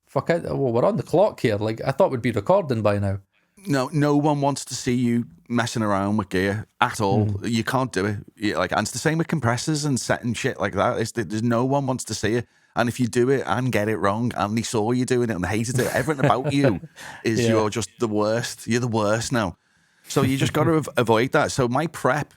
fuck it, well, we're on the clock here. Like, I thought we'd be recording by now. No one wants to see you messing around with gear at all. You can't do it. And it's the same with compressors and setting shit like that. There's no one wants to see it. And if you do it and get it wrong, and they saw you doing it and they hated it, everything about you is you're just the worst. You're the worst now. So you just got to avoid that. So my prep,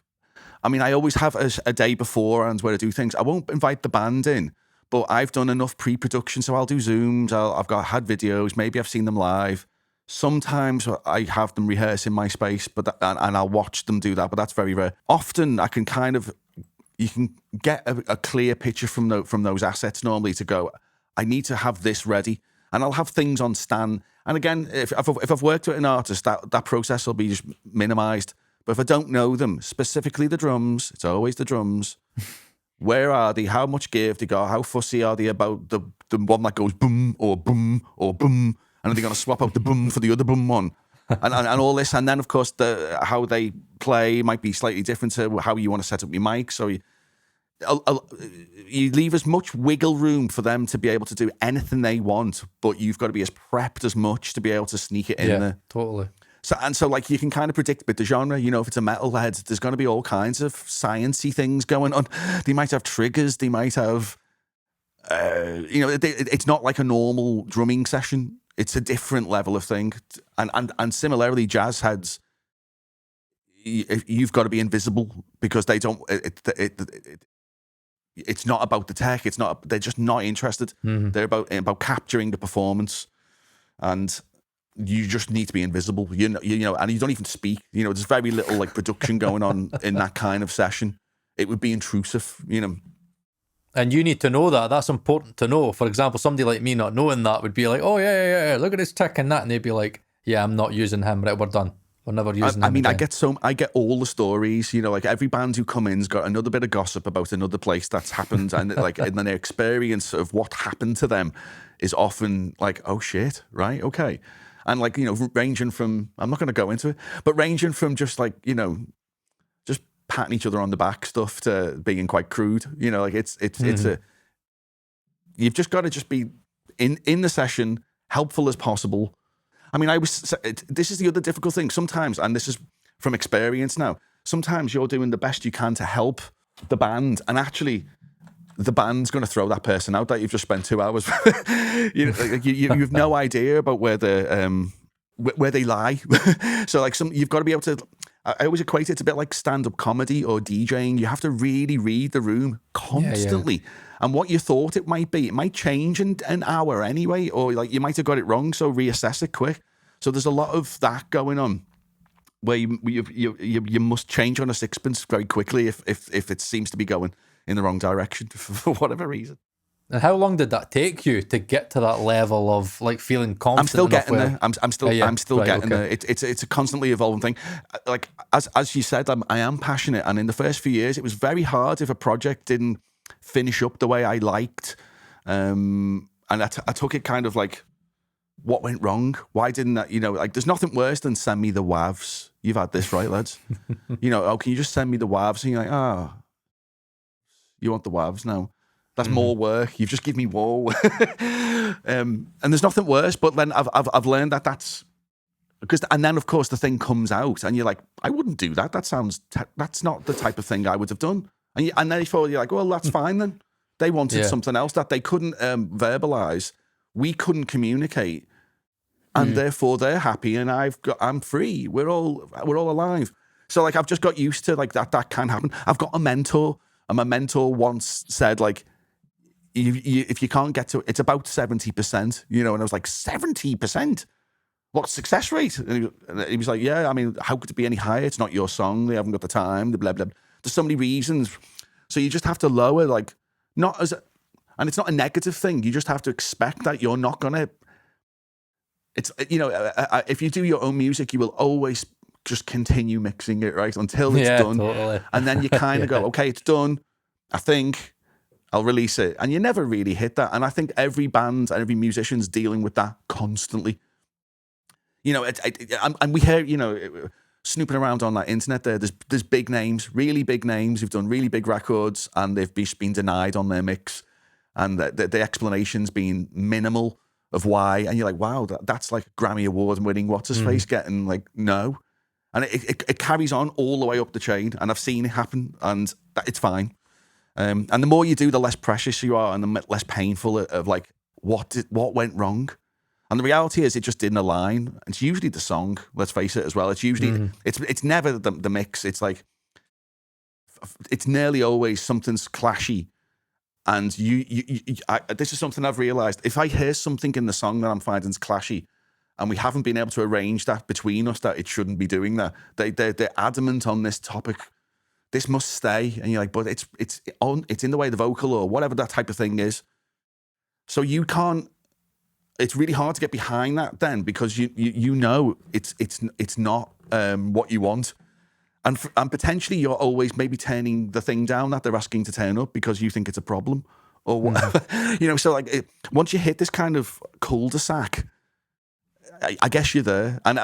I always have a day beforehand where I do things. I won't invite the band in, but I've done enough pre-production, so I'll do Zooms. I've had videos. Maybe I've seen them live. Sometimes I have them rehearse in my space, and I'll watch them do that, but that's very rare. Often I can you can get a clear picture from those assets normally to go, I need to have this ready, and I'll have things on stand. And again, if I've worked with an artist, that process will be just minimised. But if I don't know them, specifically the drums, it's always the drums. Where are they? How much gear have they got? How fussy are they about the one that goes boom or boom or boom? And are they going to swap out the boom for the other boom one? And all this. And then, of course, how they play might be slightly different to how you want to set up your mic. So you leave as much wiggle room for them to be able to do anything they want, but you've got to be as prepped as much to be able to sneak it in there. Totally. So like you can kind of predict with the genre, if it's a metalhead, there's going to be all kinds of sciencey things going on. They might have triggers. They might have, it's not like a normal drumming session. It's a different level of thing. And similarly, jazz heads, you've got to be invisible because they don't, it's not about the tech. They're just not interested. Mm-hmm. They're about capturing the performance, and you just need to be invisible, and you don't even speak. There's very little like production going on in that kind of session. It would be intrusive, And you need to know that. That's important to know. For example, somebody like me not knowing that would be like, oh, yeah, look at this tech and that. And they'd be like, yeah, I'm not using him. Right, we're done. We're never using I them mean, again. I get all the stories, you know, like every band who come in's got another bit of gossip about another place that's happened, and like, and then their experience of what happened to them is often like, oh shit, right, okay, and like, you know, ranging from, I'm not going to go into it, but ranging from just like, you know, just patting each other on the back stuff to being quite crude, you know, like it's a, you've just got to just be in the session, helpful as possible. I mean, this is the other difficult thing sometimes, and this is from experience now. Sometimes you're doing the best you can to help the band, and actually, the band's going to throw that person out that you've just spent 2 hours. You know, like you've no idea about where they lie. So, like, you've got to be able to. I always equate it to a bit like stand-up comedy or DJing. You have to really read the room constantly. And what you thought it might change in an hour anyway, or like you might have got it wrong, so reassess it quick. So there's a lot of that going on where you must change on a sixpence very quickly if it seems to be going in the wrong direction for whatever reason. And how long did that take you to get to that level of like feeling confident? I'm still getting where... there. I'm still right, getting okay. there. It's a constantly evolving thing. Like as you said, I am passionate, and in the first few years, it was very hard if a project didn't finish up the way I liked. And I took it kind of like, what went wrong? Why didn't that? You know, like there's nothing worse than send me the WAVs. You've had this, right, lads? You know, oh, can you just send me the WAVs? And you're like, oh, you want the WAVs now? That's more work. You've just given me more work. And there's nothing worse. But then I've learned that that's because, and then of course the thing comes out, and you're like, I wouldn't do that. That's not the type of thing I would have done. And then you're like, well, that's fine then. They wanted something else that they couldn't verbalize. We couldn't communicate, and therefore they're happy, and I'm free. We're all alive. So like I've just got used to like that can happen. I've got a mentor, and my mentor once said like, if you can't get to, it's about 70%, you know, and I was like, 70%? What's success rate? And he was like, yeah, I mean, how could it be any higher? It's not your song. They haven't got the time, the blah, blah. There's so many reasons. So you just have to lower, like, and it's not a negative thing. You just have to expect that you're not going to, it's, you know, if you do your own music, you will always just continue mixing it, right? Until it's done. Totally. And then you kind of go, okay, it's done. I think I'll release it. And you never really hit that. And I think every band and every musician's dealing with that constantly. You know, and we hear, you know, snooping around on that internet there's big names, really big names who've done really big records, and they've been denied on their mix. And the explanation's been minimal of why. And you're like, wow, that's like Grammy Award winning what's-his-face getting like, no. And it carries on all the way up the chain. And I've seen it happen, and it's fine. And the more you do, the less precious you are, and the less painful of like, what went wrong? And the reality is it just didn't align. It's usually the song, let's face it as well. It's usually, it's never the mix. It's like, it's nearly always something's clashy. And this is something I've realized. If I hear something in the song that I'm finding's clashy, and we haven't been able to arrange that between us, that it shouldn't be doing that, they're adamant on this topic. This must stay. And you're like, but it's in the way the vocal or whatever that type of thing is. So you can't, it's really hard to get behind that then, because you know it's not what you want. And potentially you're always maybe turning the thing down that they're asking to turn up because you think it's a problem or whatever. You know, so like once you hit this kind of cul-de-sac, I guess you're there. And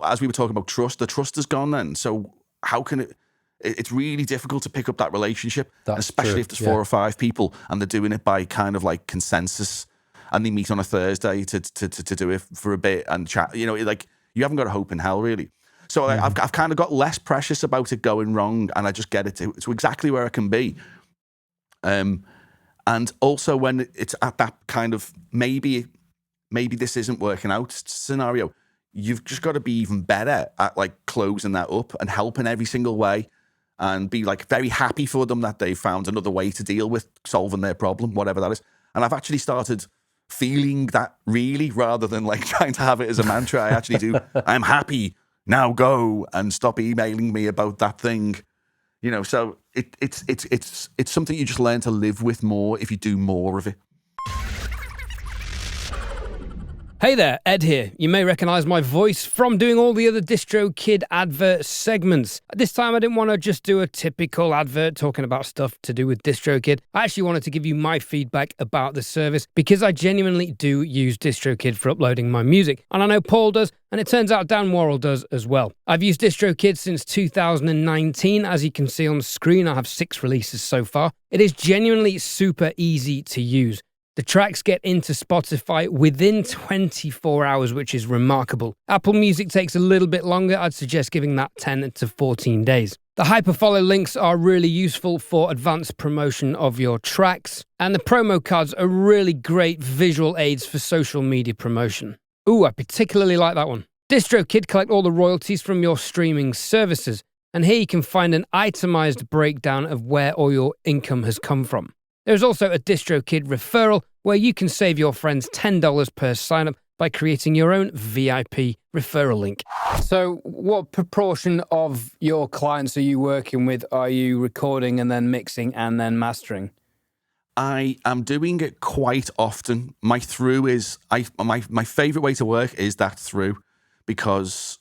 as we were talking about trust, the trust is gone then. So how can it... It's really difficult to pick up that relationship, especially if there's 4 or 5 people and they're doing it by kind of like consensus, and they meet on a Thursday to do it for a bit and chat. You know, like you haven't got a hope in hell really. So I've kind of got less precious about it going wrong, and I just get it to exactly where I can be. And also when it's at that kind of maybe this isn't working out scenario, you've just got to be even better at like closing that up and helping every single way, and be like very happy for them that they found another way to deal with solving their problem, whatever that is. And I've actually started feeling that really, rather than like trying to have it as a mantra. I actually do. I'm happy. Now go and stop emailing me about that thing. You know, so it's something you just learn to live with more if you do more of it. Hey there, Ed here. You may recognise my voice from doing all the other DistroKid advert segments. This time I didn't want to just do a typical advert talking about stuff to do with DistroKid. I actually wanted to give you my feedback about the service because I genuinely do use DistroKid for uploading my music. And I know Paul does, and it turns out Dan Worrell does as well. I've used DistroKid since 2019. As you can see on the screen, I have 6 releases so far. It is genuinely super easy to use. The tracks get into Spotify within 24 hours, which is remarkable. Apple Music takes a little bit longer. I'd suggest giving that 10 to 14 days. The hyperfollow links are really useful for advanced promotion of your tracks, and the promo cards are really great visual aids for social media promotion. Ooh, I particularly like that one. DistroKid collect all the royalties from your streaming services, and here you can find an itemized breakdown of where all your income has come from. There's also a DistroKid referral where you can save your friends $10 per sign-up by creating your own VIP referral link. So what proportion of your clients are you working with? Are you recording and then mixing and then mastering? I am doing it quite often. My through is my favorite way to work is that through, because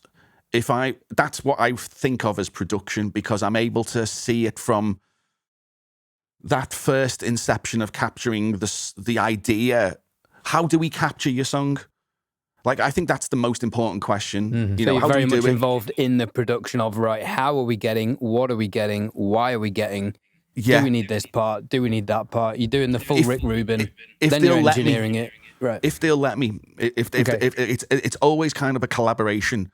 that's what I think of as production, because I'm able to see it from that first inception of capturing the idea. How do we capture your song? Like, I think that's the most important question. Mm-hmm. So you're very much involved in the production of, right, how are we getting, what are we getting, why are we getting, do we need this part, do we need that part? You're doing the full Rick Rubin, then you're engineering it. Right. If they'll let me, if it's always kind of a collaboration,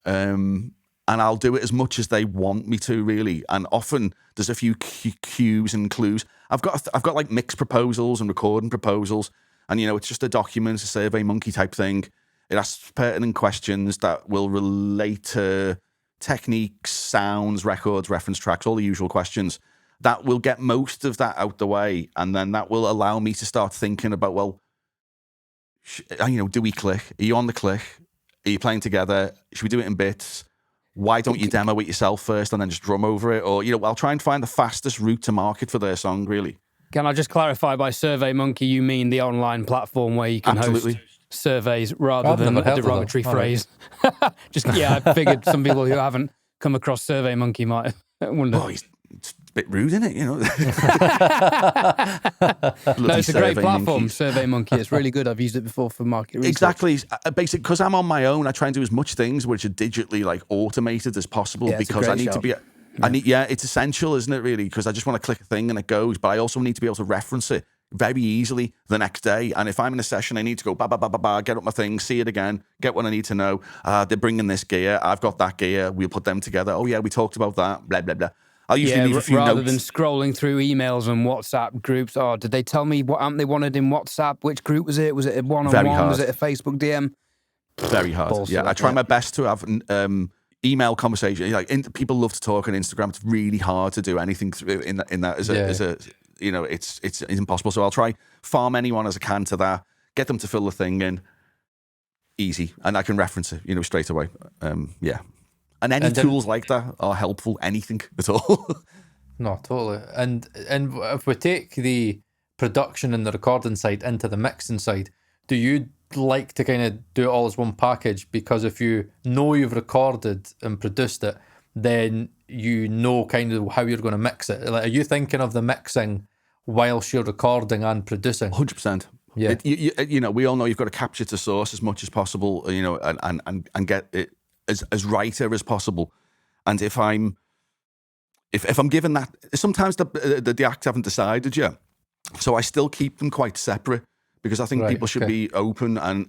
and I'll do it as much as they want me to, really. And often there's a few cues and clues. I've got like mix proposals and recording proposals, and it's just a document, a Survey Monkey type thing. It asks pertinent questions that will relate to techniques, sounds, records, reference tracks, all the usual questions. That will get most of that out the way, and then that will allow me to start thinking about, well, do we click? Are you on the click? Are you playing together? Should we do it in bits? Why don't you demo it yourself first and then just drum over it? Or, I'll try and find the fastest route to market for their song, really. Can I just clarify, by Survey Monkey, you mean the online platform where you can host surveys rather than a derogatory phrase? Right. I figured some people who haven't come across Survey Monkey might wonder. Oh, it's a bit rude, isn't it? No, it's a great platform, Survey Monkey. It's really good. I've used it before for market research. Exactly. Basically, because I'm on my own, I try and do as much things which are digitally automated as possible, because I need to be. It's essential, isn't it, really? Because I just want to click a thing and it goes, but I also need to be able to reference it very easily the next day. And if I'm in a session, I need to go get up my thing, see it again, get what I need to know. They're bringing this gear. I've got that gear. We'll put them together. Oh yeah, we talked about that. Blah blah blah. I'll usually leave a few rather notes. than scrolling through emails and WhatsApp groups. Oh, did they tell me what amp they wanted in WhatsApp? Which group was it? Was it a one-on-one? Was it a Facebook DM? Very hard. Bullshit. I try my best to have email conversation. People love to talk on Instagram. It's really hard to do anything in that as a it's impossible. So I'll try farm anyone as I can to that. Get them to fill the thing in. Easy, and I can reference it, straight away. And any tools like that are helpful. Anything at all. No, totally. And if we take the production and the recording side into the mixing side, do you like to kind of do it all as one package? Because if you know you've recorded and produced it, then you know kind of how you're going to mix it. Like, are you thinking of the mixing whilst you're recording and producing? 100%. Yeah. We all know you've got to capture to source as much as possible, and get it as writer as possible. And if I'm given that, sometimes the act haven't decided yet, so I still keep them quite separate, because I think people should be open and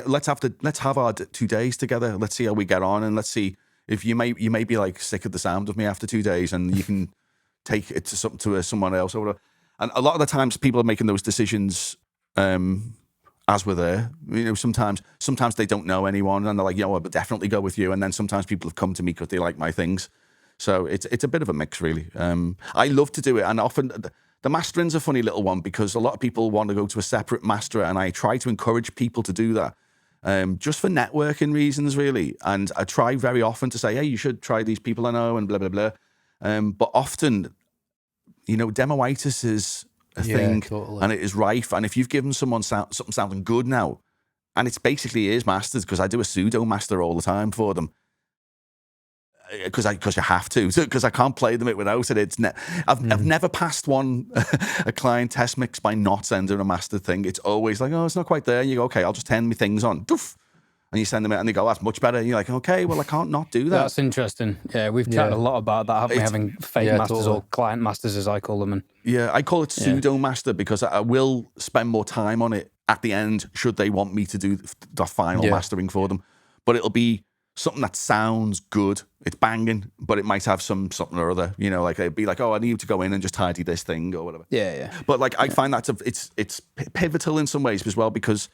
let's have our 2 days together. Let's see how we get on, and let's see if you may be like sick of the sound of me after 2 days, and you can take it to someone else or whatever. And a lot of the times people are making those decisions as we're there. Sometimes they don't know anyone and they're like, I'll definitely go with you. And then sometimes people have come to me because they like my things. So it's a bit of a mix, really. I love to do it, and often the mastering's a funny little one, because a lot of people want to go to a separate masterer, and I try to encourage people to do that, just for networking reasons, really. And I try very often to say, hey, you should try these people I know, and blah blah blah. But often, demoitis is a thing, totally. And it is rife. And if you've given someone something sounding good now, and it's basically is masters because I do a pseudo master all the time for them. Because you have to, because I can't play them without it. I've never passed a client test mix by not sending a mastered thing. It's always like, oh, it's not quite there. And you go, okay, I'll just turn my things on. Doof. And you send them out and they go, that's much better. And you're like, okay, well, I can't not do that. That's interesting. Yeah, we've chatted a lot about that, haven't we? Having fake masters or client masters, as I call them. And I call it pseudo master because I will spend more time on it at the end should they want me to do the final mastering for them. But it'll be something that sounds good. It's banging, but it might have something or other. You know, like it'd be like, oh, I need to go in and just tidy this thing or whatever. Yeah. But like, I find that it's pivotal in some ways as well, because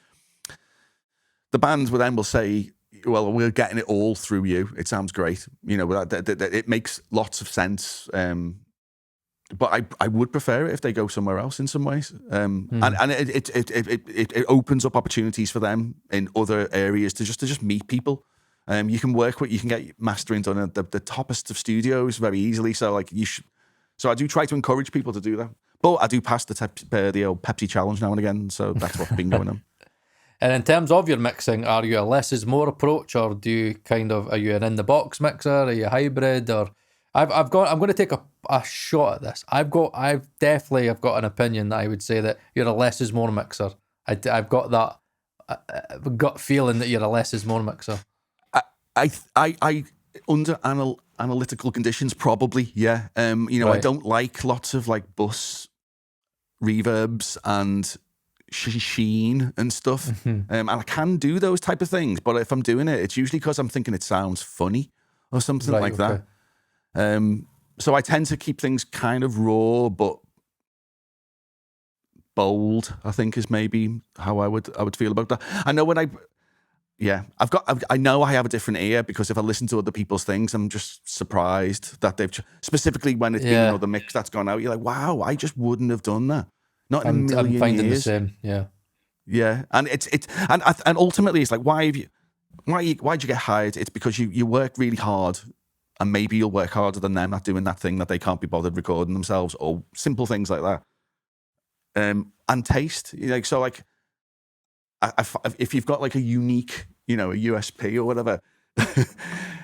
the bands with them will say, well, we're getting it all through you. It sounds great. You know, it makes lots of sense. But I would prefer it if they go somewhere else in some ways. And it opens up opportunities for them in other areas to just meet people. You can get mastering done at the toppest of studios very easily. So like so I do try to encourage people to do that. But I do pass the old Pepsi challenge now and again. So that's what's been going on. And in terms of your mixing, are you a less is more approach, or do you are you an in the box mixer? Are you a hybrid? Or I'm going to take a shot at this. I've got an opinion that I would say that you're a less is more mixer. I've got that gut feeling that you're a less is more mixer. I under analytical conditions, probably, yeah. Right. I don't like lots of like bus reverbs and sheen and stuff. Mm-hmm. And I can do those type of things, but if I'm doing it, it's usually because I'm thinking it sounds funny or something like that. So I tend to keep things kind of raw, but bold, I think, is maybe how I would feel about that. I know when I know I have a different ear, because if I listen to other people's things, I'm just surprised that they've specifically when it's been another mix that's gone out. You're like, wow, I just wouldn't have done that. Not in a million years. I'm finding the same. Yeah, and and ultimately it's like, why'd you get hired? It's because you work really hard, and maybe you'll work harder than them at doing that thing that they can't be bothered recording themselves, or simple things like that. And taste, so like. If you've got like a unique, a USP or whatever,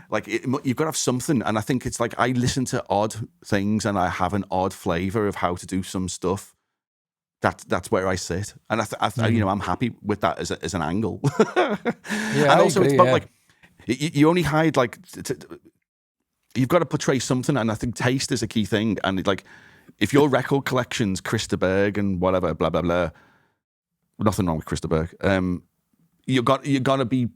like you've got to have something. And I think it's like I listen to odd things and I have an odd flavor of how to do some stuff. That's where I sit, and I'm happy with that as an angle. And also agree, it's about like you only hide like you've got to portray something, and I think taste is a key thing. And like if your record collection's Christa Berg and whatever, blah blah blah. Nothing wrong with Christa Berg. You're gonna be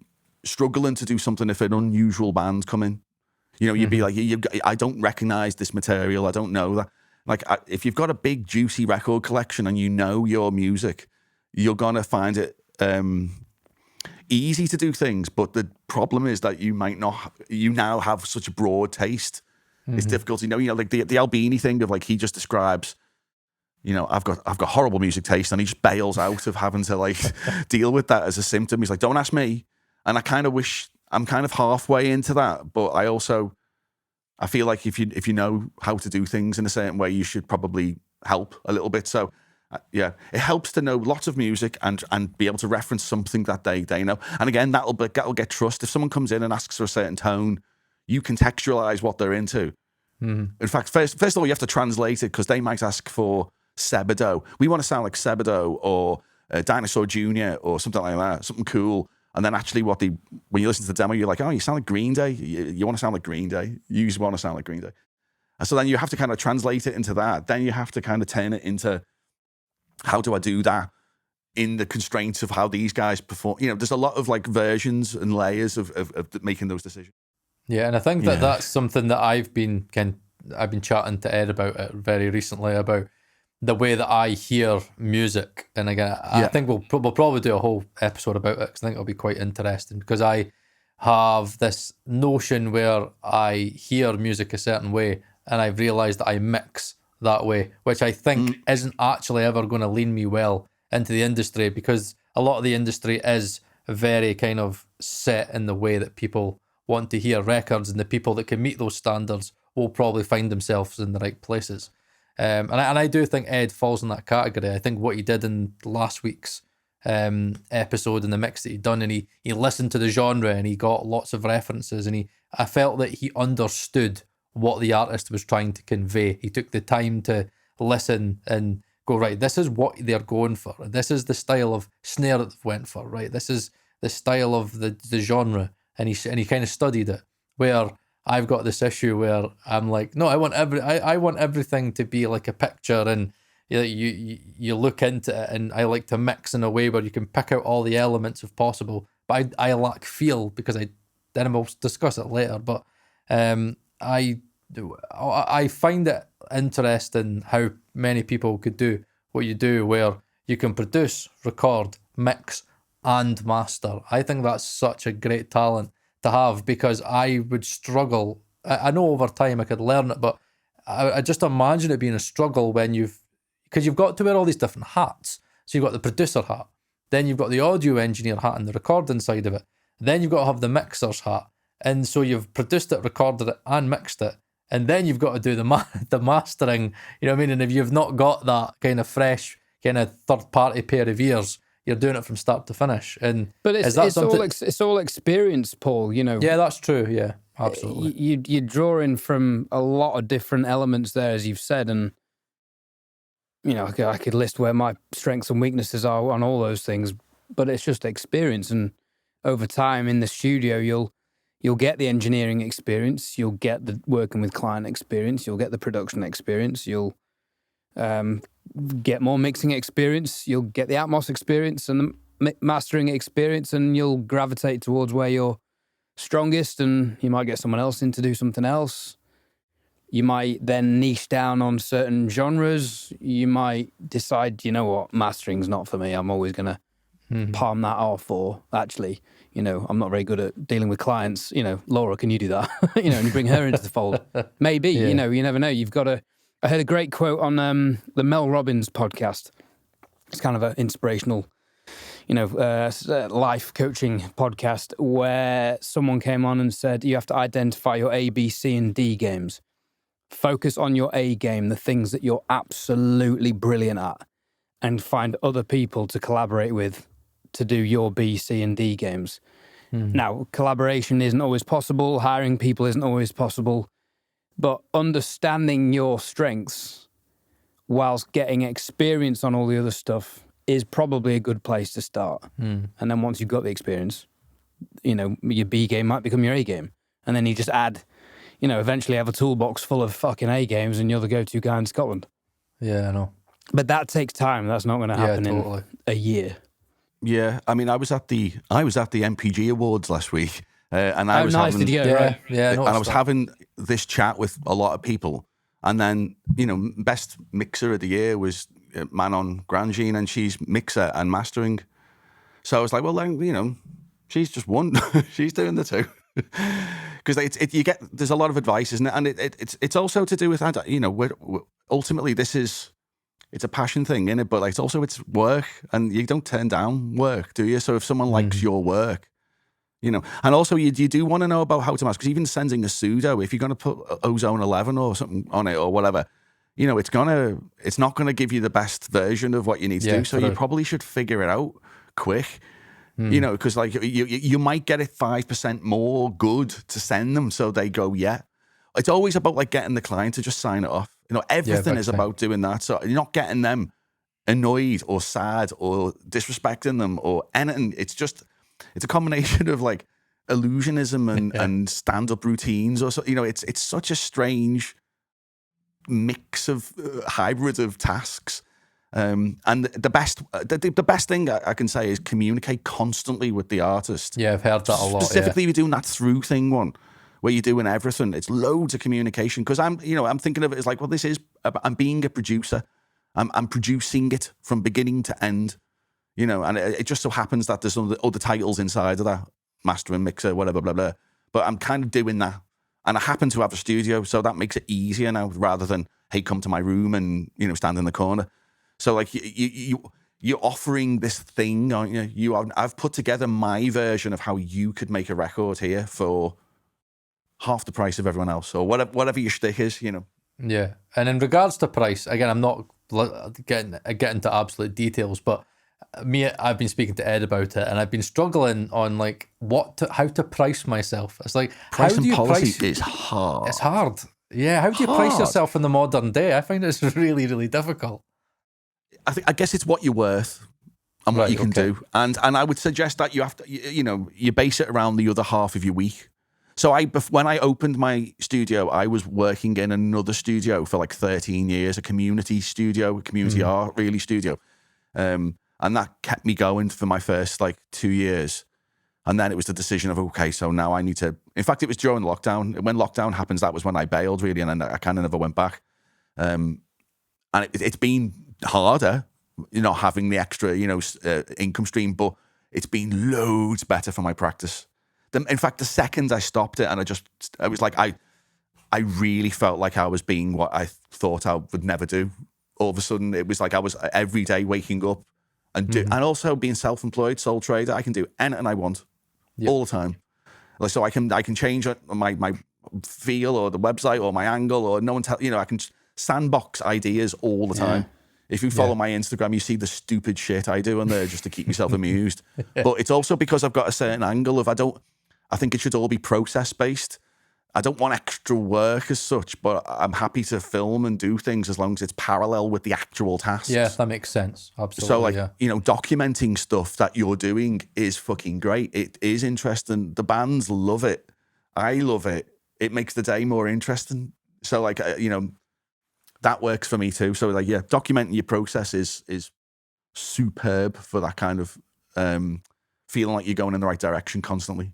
struggling to do something if an unusual band come in. You'd be like, I don't recognize this material. I don't know that. Like, if you've got a big juicy record collection and you know your music, you're gonna find it easy to do things. But the problem is that you might not. You now have such a broad taste. Mm-hmm. It's difficult. Like the Albini thing of like he just describes. I've got horrible music taste, and he just bails out of having to like deal with that as a symptom. He's like, don't ask me. And I kind of wish I'm kind of halfway into that, but I feel like if you know how to do things in a certain way, you should probably help a little bit. So it helps to know lots of music and be able to reference something that they know. And again, that'll get trust. If someone comes in and asks for a certain tone, you contextualize what they're into. Mm-hmm. In fact, first of all, you have to translate it, because they might ask for Sebado. We want to sound like Sebado or Dinosaur Jr. or something like that, something cool. And then actually when you listen to the demo, you're like, oh, you sound like Green Day. You want to sound like Green Day. You want to sound like Green Day. And so then you have to kind of translate it into that. Then you have to kind of turn it into, how do I do that in the constraints of how these guys perform? There's a lot of like versions and layers of making those decisions. Yeah, and I think that's something that I've been chatting to Ed about it very recently, about the way that I hear music. And again, I think we'll probably do a whole episode about it, because I think it'll be quite interesting, because I have this notion where I hear music a certain way, and I've realised that I mix that way, which I think isn't actually ever going to lean me well into the industry, because a lot of the industry is very kind of set in the way that people want to hear records, and the people that can meet those standards will probably find themselves in the right places. And I do think Ed falls in that category. I think what he did in last week's episode and the mix that he'd done, and he listened to the genre and he got lots of references, and I felt that he understood what the artist was trying to convey. He took the time to listen and go, right, this is what they're going for. This is the style of snare that they've went for, right? This is the style of the genre. And he kind of studied it. Where I've got this issue where I'm like, no, I want everything to be like a picture, and you look into it, and I like to mix in a way where you can pick out all the elements if possible. But I lack feel because then we'll discuss it later. But I find it interesting how many people could do what you do, where you can produce, record, mix, and master. I think that's such a great talent to have, because I would struggle. I know over time I could learn it, but I just imagine it being a struggle because you've got to wear all these different hats. So you've got the producer hat, then you've got the audio engineer hat and the recording side of it, then you've got to have the mixer's hat, and so you've produced it, recorded it, and mixed it, and then you've got to do the mastering. You know what I mean? And if you've not got that kind of fresh, kind of third party pair of ears, you're doing it from start to finish. But it's all experience, Paul. You know. Yeah, that's true. Yeah, absolutely. You're drawing from a lot of different elements there, as you've said, and you know, I could list where my strengths and weaknesses are on all those things. But it's just experience, and over time in the studio, you'll get the engineering experience, you'll get the working with client experience, you'll get the production experience, you'll get more mixing experience, you'll get the Atmos experience and the mastering experience, and you'll gravitate towards where you're strongest, and you might get someone else in to do something else. You might then niche down on certain genres. You might decide, you know what, mastering's not for me. I'm always going to palm that off, or actually, you know, I'm not very good at dealing with clients. You know, Laura, can you do that? You know, and you bring her into the fold. Maybe, you know, you never know. You've got to... I heard a great quote on the Mel Robbins podcast. It's kind of an inspirational, you know, life coaching podcast, where someone came on and said, you have to identify your A, B, C, and D games. Focus on your A game, the things that you're absolutely brilliant at, and find other people to collaborate with to do your B, C, and D games. Now, collaboration isn't always possible. Hiring people isn't always possible. But understanding your strengths whilst getting experience on all the other stuff is probably a good place to start. And then once you've got the experience, you know, your B game might become your A game. And then you just add, you know, eventually have a toolbox full of fucking A games and you're the go-to guy in Scotland. Yeah, I know. But that takes time. That's not going to happen in a year. Yeah, I mean, I was at the MPG Awards last week, and I was nice having, did you go, right? and I was having this chat with a lot of people, and then, you know, best mixer of the year was Manon Grandjean, and she's mixer and mastering. So I was like, well, then, you know, she's just won. She's doing the two. Because there's a lot of advice, isn't it? And it's also to do with, you know, ultimately it's a passion thing, isn't it? But like, it's work, and you don't turn down work, do you? So if someone likes your work, you know, and also you do want to know about how to master, because even sending a pseudo, if you're going to put Ozone 11 or something on it or whatever, you know, it's not going to give you the best version of what you need to do. So you probably should figure it out quick. You know, because like you might get it 5% more good to send them, so they go, yeah. It's always about like getting the client to just sign it off. You know, everything is about doing that. So you're not getting them annoyed or sad or disrespecting them or anything. It's a combination of like illusionism and stand-up routines, or so. You know, it's such a strange mix of hybrid of tasks. And the best thing I can say is communicate constantly with the artist. Yeah, I've heard that a lot. Specifically, if you're doing that through thing one, where you're doing everything, it's loads of communication. Because I'm thinking of it as like, well, I'm being a producer. I'm producing it from beginning to end. You know, and it just so happens that there's other titles inside of that, master and mixer, whatever, blah blah. But I'm kind of doing that, and I happen to have a studio, so that makes it easier now, rather than, hey, come to my room and, you know, stand in the corner. So like you're offering this thing, aren't you? I've put together my version of how you could make a record here for half the price of everyone else, or whatever your shtick is, you know. Yeah, and in regards to price, again, I'm not getting to absolute details, but I've been speaking to Ed about it, and I've been struggling on like how to price myself. It's like, how Price do and you policy price? is hard. It's hard. Yeah, how do you price yourself in the modern day? I find it's really, really difficult. I guess it's what you're worth and what you can do. And I would suggest that you have to, you base it around the other half of your week. So when I opened my studio, I was working in another studio for like 13 years, a community studio, a community art really studio. And that kept me going for my first like 2 years. And then it was the decision of, okay, so now I need to, in fact, it was during lockdown. When lockdown happens, that was when I bailed really. And then I kind of never went back. And it's been harder, having the extra, income stream, but it's been loads better for my practice. In fact, the second I stopped it, and I was like, I really felt like I was being what I thought I would never do. All of a sudden, it was like I was every day waking up and and also being self-employed, sole trader. I can do anything I want all the time. Like, so I can change my feel or the website or my angle, or no one I can sandbox ideas all the time. If you follow my Instagram, you see the stupid shit I do on there just to keep myself amused. But it's also because I've got a certain angle of I think it should all be process-based. I don't want extra work as such, but I'm happy to film and do things as long as it's parallel with the actual tasks. Yeah, that makes sense. Absolutely. So documenting stuff that you're doing is fucking great. It is interesting. The bands love it. I love it. It makes the day more interesting. So that works for me too. So documenting your process is superb for that kind of feeling like you're going in the right direction constantly,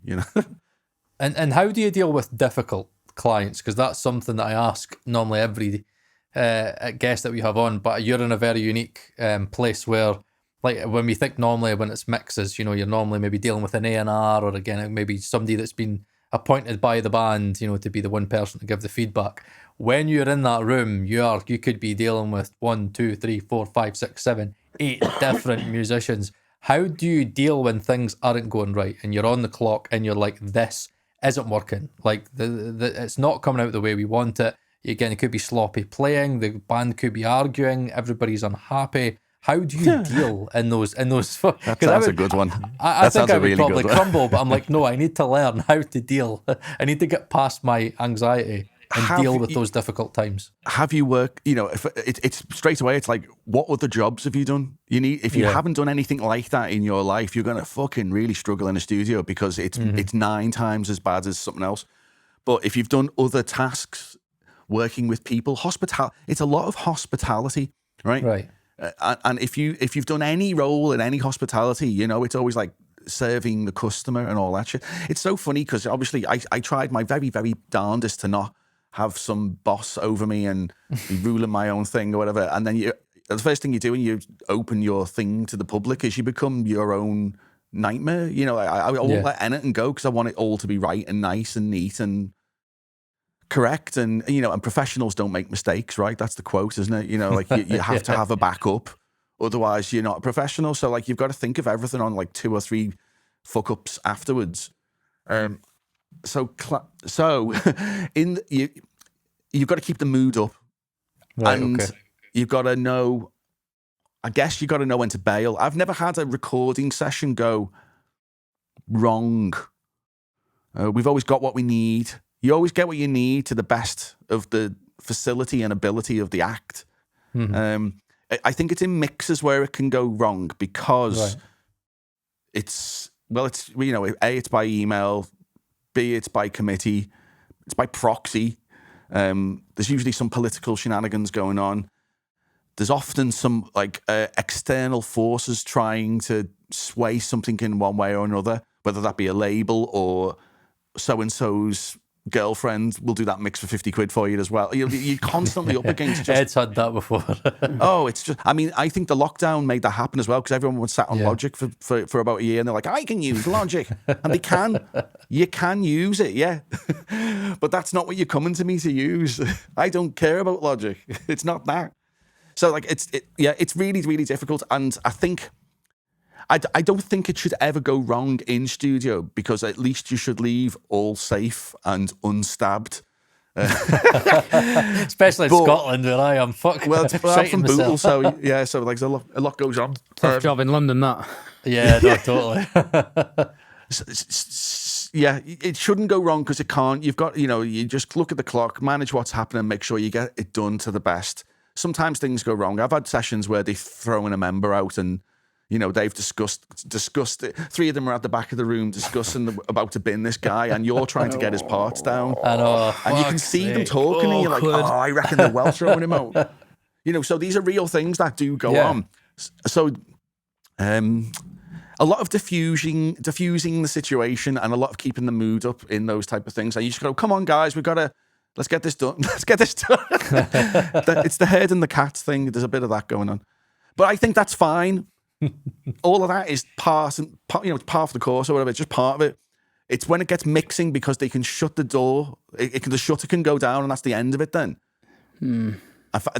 And how do you deal with difficult clients? Because that's something that I ask normally every guest that we have on, but you're in a very unique place where, like, when we think normally when it's mixes, you're normally maybe dealing with an A&R, or again, maybe somebody that's been appointed by the band, to be the one person to give the feedback. When you're in that room, you could be dealing with 1, 2, 3, 4, 5, 6, 7, 8 different musicians. How do you deal when things aren't going right and you're on the clock and you're like, this isn't working? Like, it's not coming out the way we want it. Again, it could be sloppy playing. The band could be arguing. Everybody's unhappy. How do you deal in those? That's a good one. I think I would probably crumble, but I'm like, no, I need to learn how to deal. I need to get past my anxiety and deal with those difficult times. Have you worked, if it's straight away, it's like, what other jobs have you done? If you haven't done anything like that in your life, you're going to fucking really struggle in a studio, because it's 9 times as bad as something else. But if you've done other tasks, working with people, it's a lot of hospitality, right? Right. And if you've done any role in any hospitality, it's always like serving the customer and all that shit. It's so funny because obviously I tried my very, very darndest to not have some boss over me and be ruling my own thing or whatever. And then the first thing you do when you open your thing to the public is you become your own nightmare. I won't let anything go because I want it all to be right and nice and neat and correct. And, and professionals don't make mistakes, right? That's the quote, isn't it? Like you have to have a backup. Otherwise, you're not a professional. So like, you've got to think of everything on like 2 or 3 fuck ups afterwards. So you've got to keep the mood up, Right, and okay. you've got to know. I guess you got to know when to bail. I've never had a recording session go wrong. We've always got what we need. You always get what you need to the best of the facility and ability of the act. I think it's in mixes where it can go wrong because it's A, it's by email. B, it's by committee, it's by proxy. There's usually some political shenanigans going on. There's often some like external forces trying to sway something in one way or another, whether that be a label or so-and-so's girlfriend will do that mix for 50 quid for you as well. You're constantly up against just... Ed's had that before. It's just... I think the lockdown made that happen as well, because everyone was sat on Logic for about a year, and they're like, I can use Logic. And they can. You can use it, yeah. But that's not what you're coming to me to use. I don't care about Logic. It's not that. So, like, it's really, really difficult. And I think... I don't think it should ever go wrong in studio, because at least you should leave all safe and unstabbed. Especially in Scotland where I am. Fuck. Well, I'm Shitting from Bootle, myself. so yeah, so like a lot goes on. Tough job in London, that. Yeah, no, totally. Yeah, it shouldn't go wrong because it can't. You've got, you just look at the clock, manage what's happening, make sure you get it done to the best. Sometimes things go wrong. I've had sessions where they've thrown a member out and, they've discussed it. 3 of them are at the back of the room discussing about to bin this guy, and you're trying to get his parts down. I know. And you can see them talking, and you're like, oh, I reckon they're well throwing him out. So these are real things that do go on. So, a lot of diffusing the situation, and a lot of keeping the mood up in those type of things. And you just go, come on, guys, let's get this done. Let's get this done. It's the herd and the cats thing. There's a bit of that going on. But I think that's fine. All of that is part of the course or whatever. It's just part of it. It's when it gets mixing because they can shut the door. The shutter can go down, and that's the end of it then.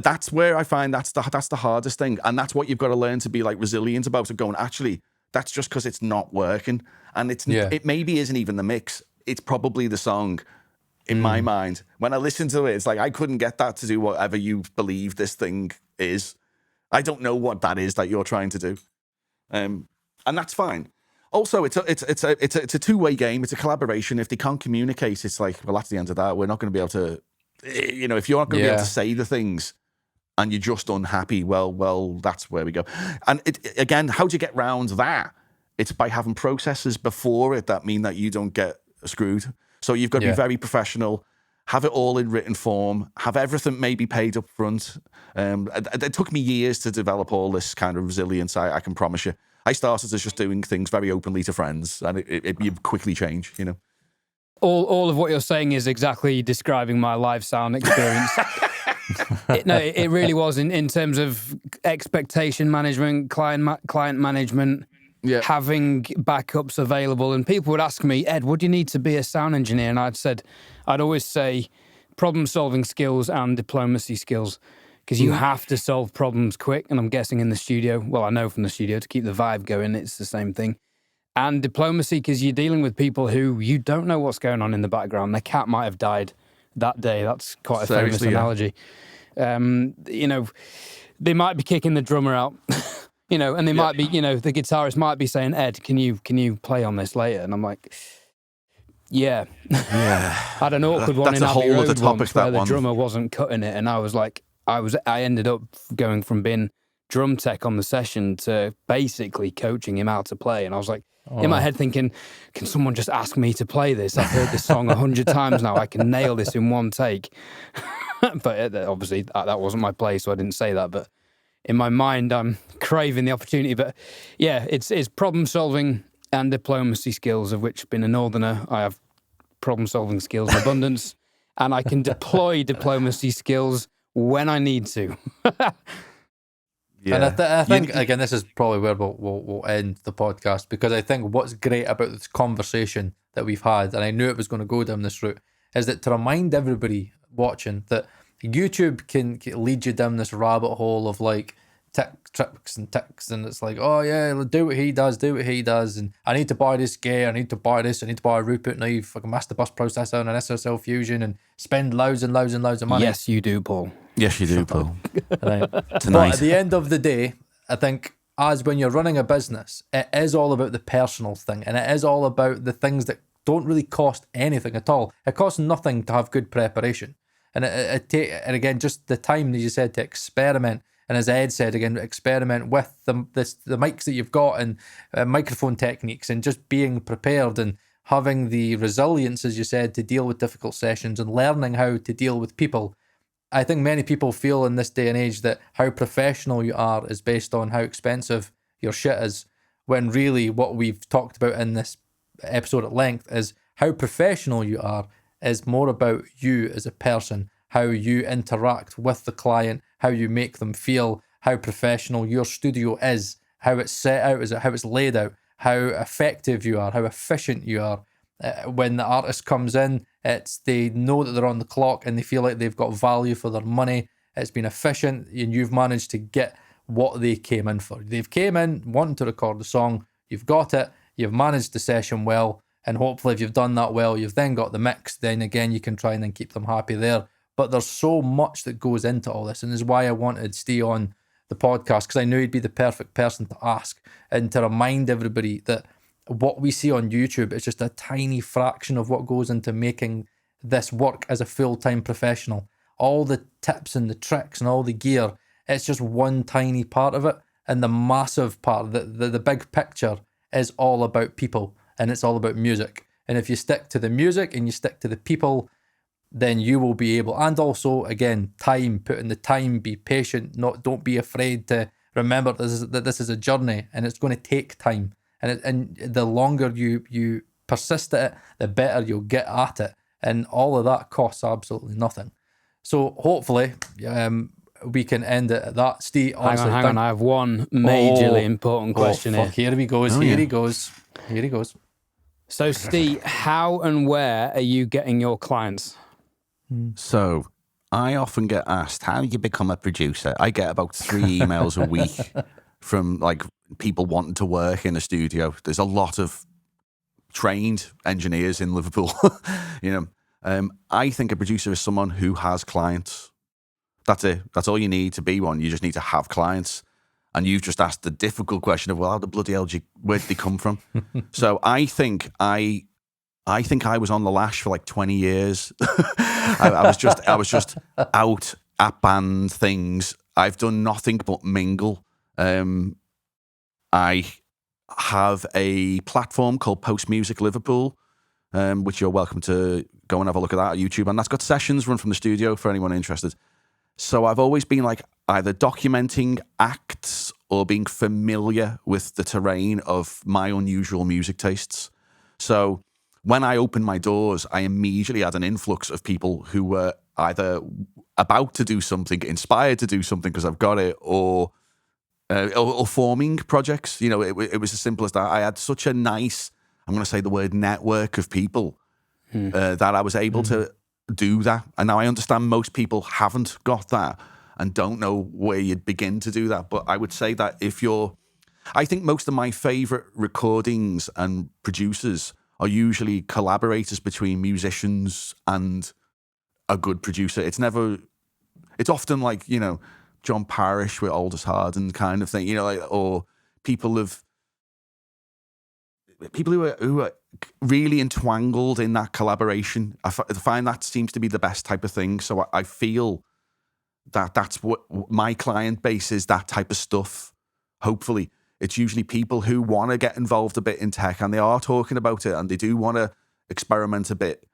That's where I find that's the hardest thing. And that's what you've got to learn to be like resilient about it, going, actually, that's just because it's not working. And it maybe isn't even the mix. It's probably the song in my mind. When I listen to it, it's like, I couldn't get that to do whatever you believe this thing is. I don't know what that is that you're trying to do. And that's fine. Also, it's a two-way game. It's a collaboration. If they can't communicate, it's like, well, that's the end of that. We're not going to be able to, if you're not going to be able to say the things and you're just unhappy, well, that's where we go. And again, how do you get round that? It's by having processes before it that mean that you don't get screwed. So you've got to be very professional, have it all in written form, have everything maybe paid up front. It took me years to develop all this kind of resilience, I can promise you. I started as just doing things very openly to friends, and you quickly change, All of what you're saying is exactly describing my live sound experience. It really was in terms of expectation management, client management, having backups available. And people would ask me, Ed, would you need to be a sound engineer? And I'd always say problem-solving skills and diplomacy skills, because you have to solve problems quick. And I'm guessing in the studio, well, I know from the studio, to keep the vibe going, it's the same thing. And diplomacy, because you're dealing with people who you don't know what's going on in the background. Their cat might have died that day. That's quite a famous analogy. They might be kicking the drummer out, and they might be, the guitarist might be saying, Ed, can you play on this later? And I'm like, yeah. I had an awkward one in Abbey Road once where the drummer wasn't cutting it, and I was like, I ended up going from being drum tech on the session to basically coaching him how to play. And I was like, in my head thinking, can someone just ask me to play this? I've heard this song 100 times now. I can nail this in one take. But obviously that wasn't my place, so I didn't say that. But in my mind, I'm craving the opportunity. But yeah, it's problem solving and diplomacy skills, of which, being a northerner, I have problem solving skills in abundance, and I can deploy diplomacy skills when I need to. And I think, again, this is probably where we'll end the podcast, because I think what's great about this conversation that we've had, and I knew it was going to go down this route, is that to remind everybody watching that YouTube can lead you down this rabbit hole of like tricks and ticks, and it's like, oh yeah, do what he does, and I need to buy this gear, I need to buy this, I need to buy a Rupert knife, fucking master bus processor and an SSL Fusion, and spend loads and loads and loads of money. Yes, you do, Paul. Yes, you do, Paul. Right. But at the end of the day, I think, as when you're running a business, it is all about the personal thing, and it is all about the things that don't really cost anything at all. It costs nothing to have good preparation, and and again, just the time that you said to experiment. And as Ed said, again, experiment with the mics that you've got, and microphone techniques, and just being prepared and having the resilience, as you said, to deal with difficult sessions and learning how to deal with people. I think many people feel in this day and age that how professional you are is based on how expensive your shit is, when really what we've talked about in this episode at length is how professional you are is more about you as a person, how you interact with the client, how you make them feel, how professional your studio is, how it's set out, how it's laid out, how effective you are, how efficient you are. When the artist comes in, they know that they're on the clock and they feel like they've got value for their money. It's been efficient, and you've managed to get what they came in for. They've came in wanting to record the song, you've got it, you've managed the session well, And hopefully if you've done that well, you've then got the mix, then again, you can try and then keep them happy there. But there's so much that goes into all this. And this is why I wanted Steve on the podcast, because I knew he'd be the perfect person to ask and to remind everybody that what we see on YouTube is just a tiny fraction of what goes into making this work as a full-time professional. All the tips and the tricks and all the gear, it's just one tiny part of it. And the massive part, the big picture is all about people, and it's all about music. And if you stick to the music and you stick to the people, then you will be able, and also again, time, put in the time, be patient, don't be afraid to remember that this is a journey and it's going to take time. And the longer you persist at it, the better you'll get at it. And all of that costs absolutely nothing. So hopefully, we can end it at that. Steve, honestly, hang on. I have one majorly important question here. Here he goes. Here he goes. So, Steve, how and where are you getting your clients? So I often get asked, how do you become a producer? I get about 3 emails a week from like people wanting to work in a studio. There's a lot of trained engineers in Liverpool. I think a producer is someone who has clients. That's it. That's all you need to be one. You just need to have clients. And you've just asked the difficult question of, well, how the bloody hell where did they come from? So I think I was on the lash for like 20 years. I was just out at band things. I've done nothing but mingle. I have a platform called Post Music Liverpool, which you're welcome to go and have a look at that on YouTube. And that's got sessions run from the studio for anyone interested. So I've always been like either documenting acts or being familiar with the terrain of my unusual music tastes. So when I opened my doors, I immediately had an influx of people who were either about to do something, inspired to do something because I've got it, or forming projects. It was as simple as that. I had such a nice, I'm going to say the word network of people that I was able to do that. And now I understand most people haven't got that and don't know where you'd begin to do that. But I would say that I think most of my favorite recordings and producers are usually collaborators between musicians and a good producer. It's often like, John Parrish with Aldous Hardin kind of thing, or people who are really entwangled in that collaboration. I find that seems to be the best type of thing. So I feel that that's what my client base is, that type of stuff. Hopefully, it's usually people who want to get involved a bit in tech and they are talking about it and they do want to experiment a bit,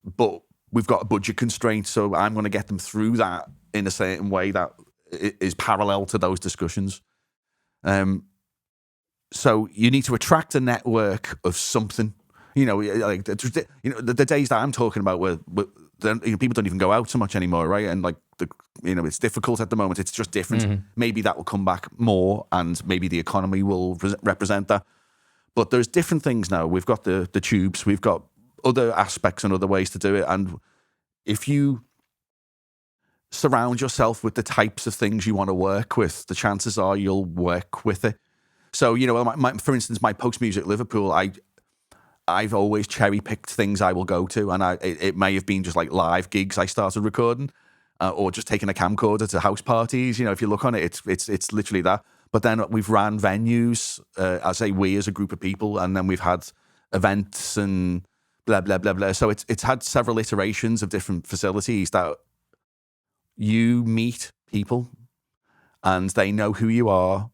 but we've got a budget constraint. So I'm going to get them through that in a certain way that is parallel to those discussions. So you need to attract a network of something. Like the days that I'm talking about where people don't even go out so much anymore, right? And like it's difficult at the moment. It's just different. Mm-hmm. Maybe that will come back more, and maybe the economy will represent that. But there's different things now. We've got the tubes. We've got other aspects and other ways to do it. And if you surround yourself with the types of things you want to work with, the chances are you'll work with it. So, for instance, my Post Music Liverpool, I've always cherry-picked things I will go to, and it may have been just like live gigs I started recording, or just taking a camcorder to house parties. If you look on it, it's literally that. But then we've ran venues, as a group of people, and then we've had events and blah, blah, blah, blah. So it's had several iterations of different facilities that you meet people, and they know who you are.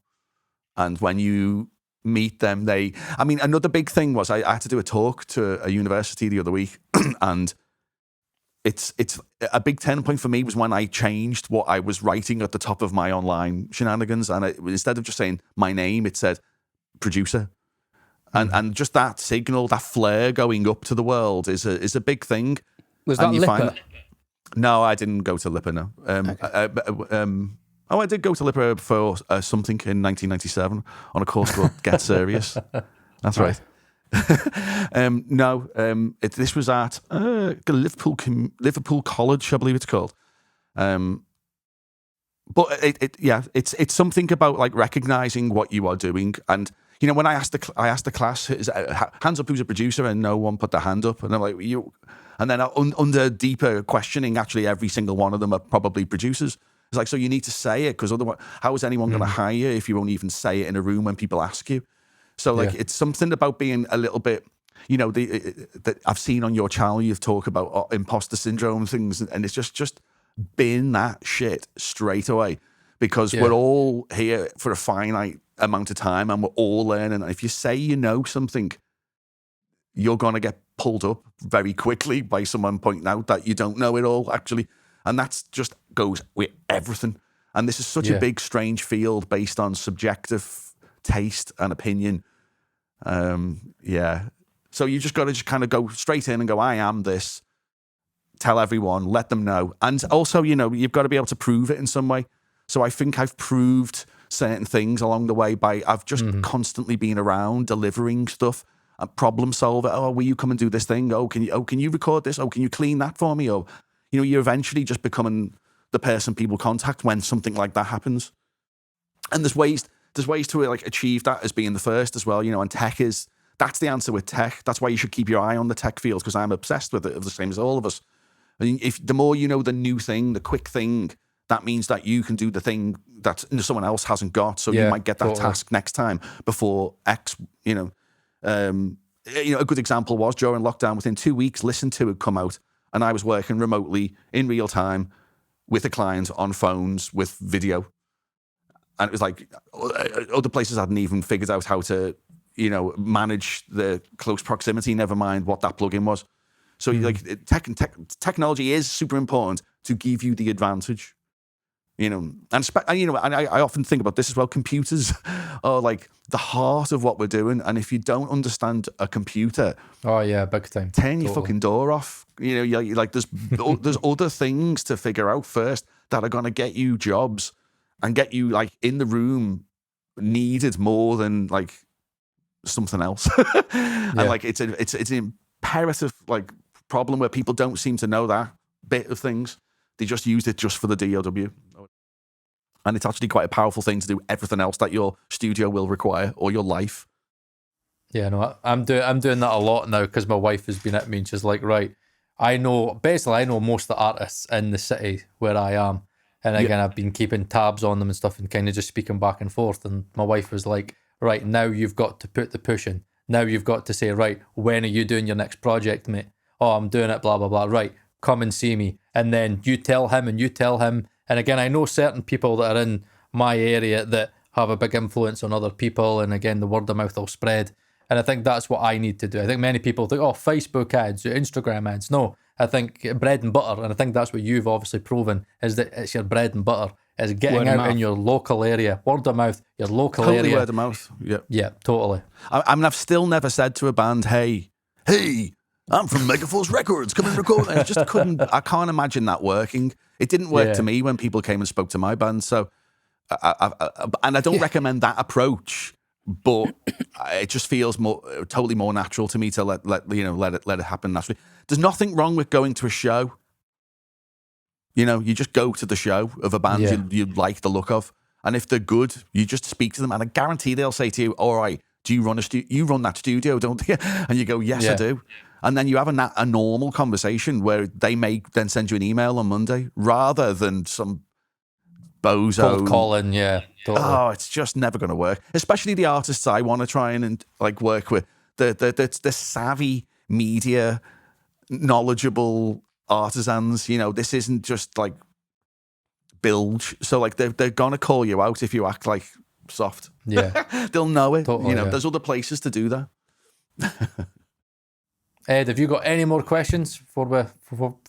And when you meet them, another big thing was I had to do a talk to a university the other week, and it's a big turning point for me was when I changed what I was writing at the top of my online shenanigans, and instead of just saying my name, it said producer, and just that signal, that flare going up to the world is a big thing. Was that Lipper? No, I didn't go to Lipper. No. Okay. I did go to Lipper for something in 1997 on a course called Get Serious. That's right. This was at Liverpool College, I believe it's called. But it's something about like recognizing what you are doing, and when I asked the class, hands up who's a producer, and no one put their hand up, and I'm like, you. And then under deeper questioning, actually every single one of them are probably producers. It's like, so you need to say it, because otherwise, how is anyone going to hire you if you won't even say it in a room when people ask you? So like, it's something about being a little bit, that I've seen on your channel, you've talked about imposter syndrome things, and it's just bin that shit straight away, because we're all here for a finite amount of time and we're all learning. And if you say you know something, you're going to get pulled up very quickly by someone pointing out that you don't know it all, actually. And that's just goes with everything. And this is such a big, strange field based on subjective taste and opinion. So you just got to just kind of go straight in and go, I am this. Tell everyone, let them know. And also, you've got to be able to prove it in some way. So I think I've proved certain things along the way by I've just constantly been around delivering stuff, a problem solver. Oh, will you come and do this thing? Oh, can you record this? Oh, can you clean that for me? Or, you're eventually just becoming the person people contact when something like that happens. And there's ways to like achieve that as being the first as well, and that's the answer with tech. That's why you should keep your eye on the tech field, because I'm obsessed with it, the same as all of us. I mean, if the more you know the new thing, the quick thing, that means that you can do the thing that someone else hasn't got. So you might get that task next time before X, a good example was during lockdown, within 2 weeks, Listen To had come out, and I was working remotely in real time with a client on phones with video. And it was like other places hadn't even figured out how to, manage the close proximity, never mind what that plugin was. So technology is super important to give you the advantage. And I often think about this as well. Computers are like the heart of what we're doing, and if you don't understand a computer, big time, turn your fucking door off. You're like there's other things to figure out first that are going to get you jobs and get you like in the room needed more than like something else. And like it's an imperative like problem where people don't seem to know that bit of things. They just used it just for the DOW. And it's actually quite a powerful thing to do everything else that your studio will require, or your life. Yeah, no, I'm doing that a lot now, because my wife has been at me and she's like, right, I know most of the artists in the city where I am. And again, I've been keeping tabs on them and stuff and kind of just speaking back and forth. And my wife was like, right, now you've got to put the push in. Now you've got to say, right, when are you doing your next project, mate? Oh, I'm doing it, blah, blah, blah. Right, come and see me. And then you tell him and you tell him. And again, I know certain people that are in my area that have a big influence on other people. And again, the word of mouth will spread. And I think that's what I need to do. I think many people think, oh, Facebook ads, Instagram ads. No, I think bread and butter. And I think that's what you've obviously proven, is that it's your bread and butter, is getting out in your local area. Word of mouth, your local area. Totally word of mouth, yeah. Yeah, totally. I mean, I've still never said to a band, hey, I'm from Megaforce Records, come and record. I can't imagine that working. It didn't work to me when people came and spoke to my band. So, and I don't recommend that approach, but it just feels totally more natural to me to let it happen naturally. There's nothing wrong with going to a show. You just go to the show of a band you like the look of, and if they're good, you just speak to them, and I guarantee they'll say to you, "All right, do you run you run that studio, don't you?" And you go, "Yes, I do." And then you have a normal conversation where they may then send you an email on Monday rather than some bozo cold calling. Yeah, totally. Oh, it's just never going to work. Especially the artists I want to try and like work with, the savvy media, knowledgeable artisans. This isn't just like bilge. So like they're gonna call you out if you act like soft. Yeah, they'll know it. Totally, There's other places to do that. Ed, have you got any more questions before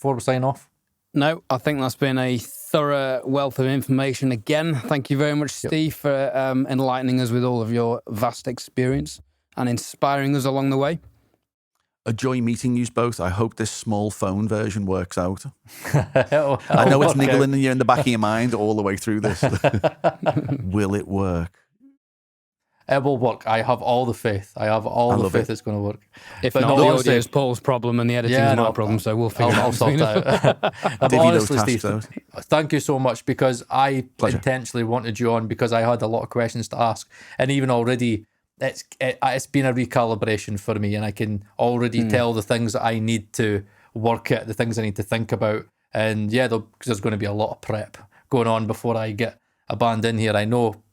we sign off? No, I think that's been a thorough wealth of information again. Thank you very much, Steve, for enlightening us with all of your vast experience and inspiring us along the way. A joy meeting you both. I hope this small phone version works out. I know it's niggling you in the back of your mind all the way through this. Will it work? It will work. I have all the faith. I have all the faith it's going to work. If not, the audio is Paul's problem and the editing is my problem, so we'll figure it out. I'll sort that out. Honestly, Steve, thank you so much, because I intentionally wanted you on because I had a lot of questions to ask. And even already, it's been a recalibration for me, and I can already tell the things that I need to work at, the things I need to think about. And yeah, because there's going to be a lot of prep going on before I get a band in here. I know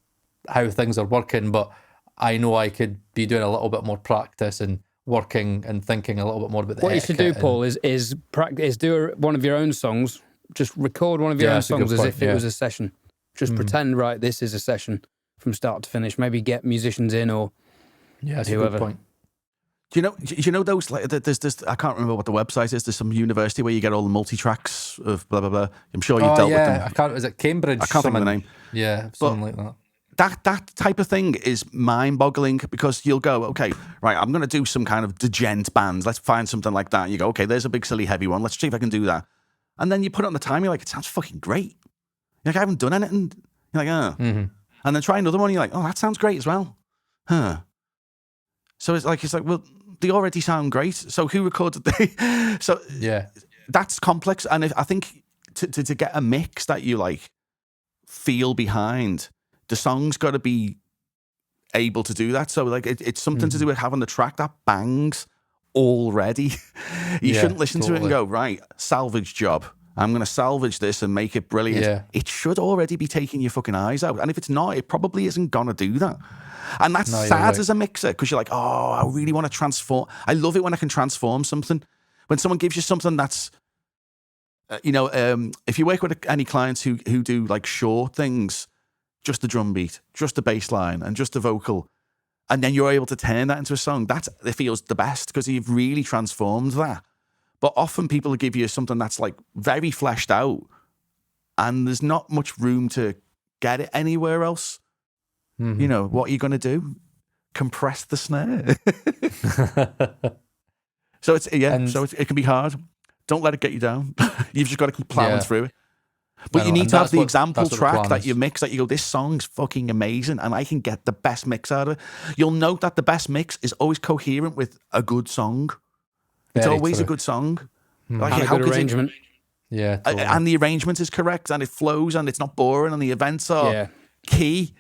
how things are working, but I know I could be doing a little bit more practice and working and thinking a little bit more about the What you should do, Paul, is practice. Do one of your own songs. Just record one of your own songs as if it was a session. Just pretend, right, this is a session from start to finish. Maybe get musicians in or that's whoever. a good point. Do you know those, like, there's this, I can't remember what the website is. There's some university where you get all the multi-tracks of blah, blah, blah. I'm sure you've dealt with them. Is it Cambridge? I can't think of the name. Yeah, something like that. That type of thing is mind-boggling, because you'll go, okay, right, I'm going to do some kind of degent band. Let's find something like that. And you go, okay, there's a big, silly, heavy one. Let's see if I can do that. And then you put it on the time, you're like, it sounds fucking great. You're like, I haven't done anything. You're like, oh. Mm-hmm. And then try another one, you're like, oh, that sounds great as well. Huh. So it's like, well, they already sound great. So who recorded they? So yeah, that's complex. And I think to get a mix that you like feel behind, the song's got to be able to do that. So like it's something to do with having the track that bangs already. You shouldn't listen to it and go, right, salvage job. I'm going to salvage this and make it brilliant. Yeah. It should already be taking your fucking eyes out. And if it's not, it probably isn't going to do that. And that's sad as a mixer, because you're like, oh, I really want to transform. I love it when I can transform something. When someone gives you something that's, if you work with any clients who do like short things, just the drum beat, just the bass line, and just the vocal, and then you're able to turn that into a song, it feels the best, because you've really transformed that. But often people will give you something that's like very fleshed out, and there's not much room to get it anywhere else. Mm-hmm. What are you going to do? Compress the snare. So it can be hard. Don't let it get you down. You've just got to keep plowing through it. But you need to have the example track that you mix, that you go, this song's fucking amazing and I can get the best mix out of it. You'll note that the best mix is always coherent with a good song. It's always a good song. Like, and a good arrangement. Yeah, totally. And the arrangement is correct, and it flows, and it's not boring, and the events are key.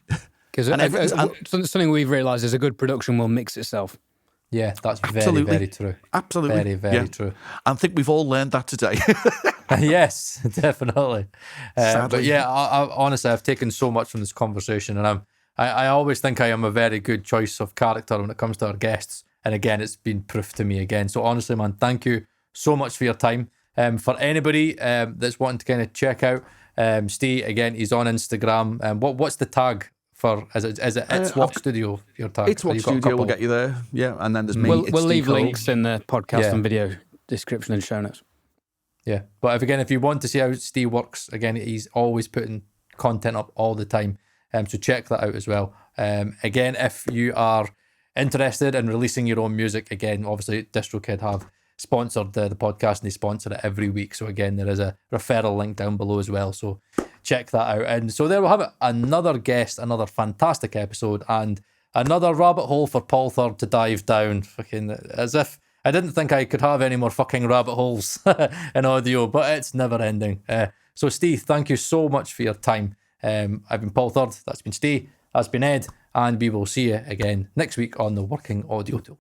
Because something we've realised is a good production will mix itself. Yeah, that's very, very true. Absolutely. Very, very true. I think we've all learned that today. Yes, definitely. But yeah, I honestly, I've taken so much from this conversation, and I always think I am a very good choice of character when it comes to our guests. And again, it's been proof to me again. So honestly, man, thank you so much for your time. For anybody that's wanting to kind of check out Steve, again, he's on Instagram. What's the tag for? Is it It's What Studio, your tag? It's What Studio will get you there. Yeah, and then there's me. We'll leave links in the podcast and video description and show notes. Yeah, but if you want to see how Steve works, again, he's always putting content up all the time. So check that out as well. Again, if you are interested in releasing your own music, again, obviously DistroKid have sponsored the podcast, and they sponsor it every week. So again, there is a referral link down below as well. So check that out. And so there we'll have it. Another guest, another fantastic episode, and another rabbit hole for Paul Third to dive down. Fucking as if I didn't think I could have any more fucking rabbit holes in audio, but it's never ending. So Steve, thank you so much for your time. I've been Paul Third. That's been Steve. That's been Ed. And we will see you again next week on the Working Audio Tool.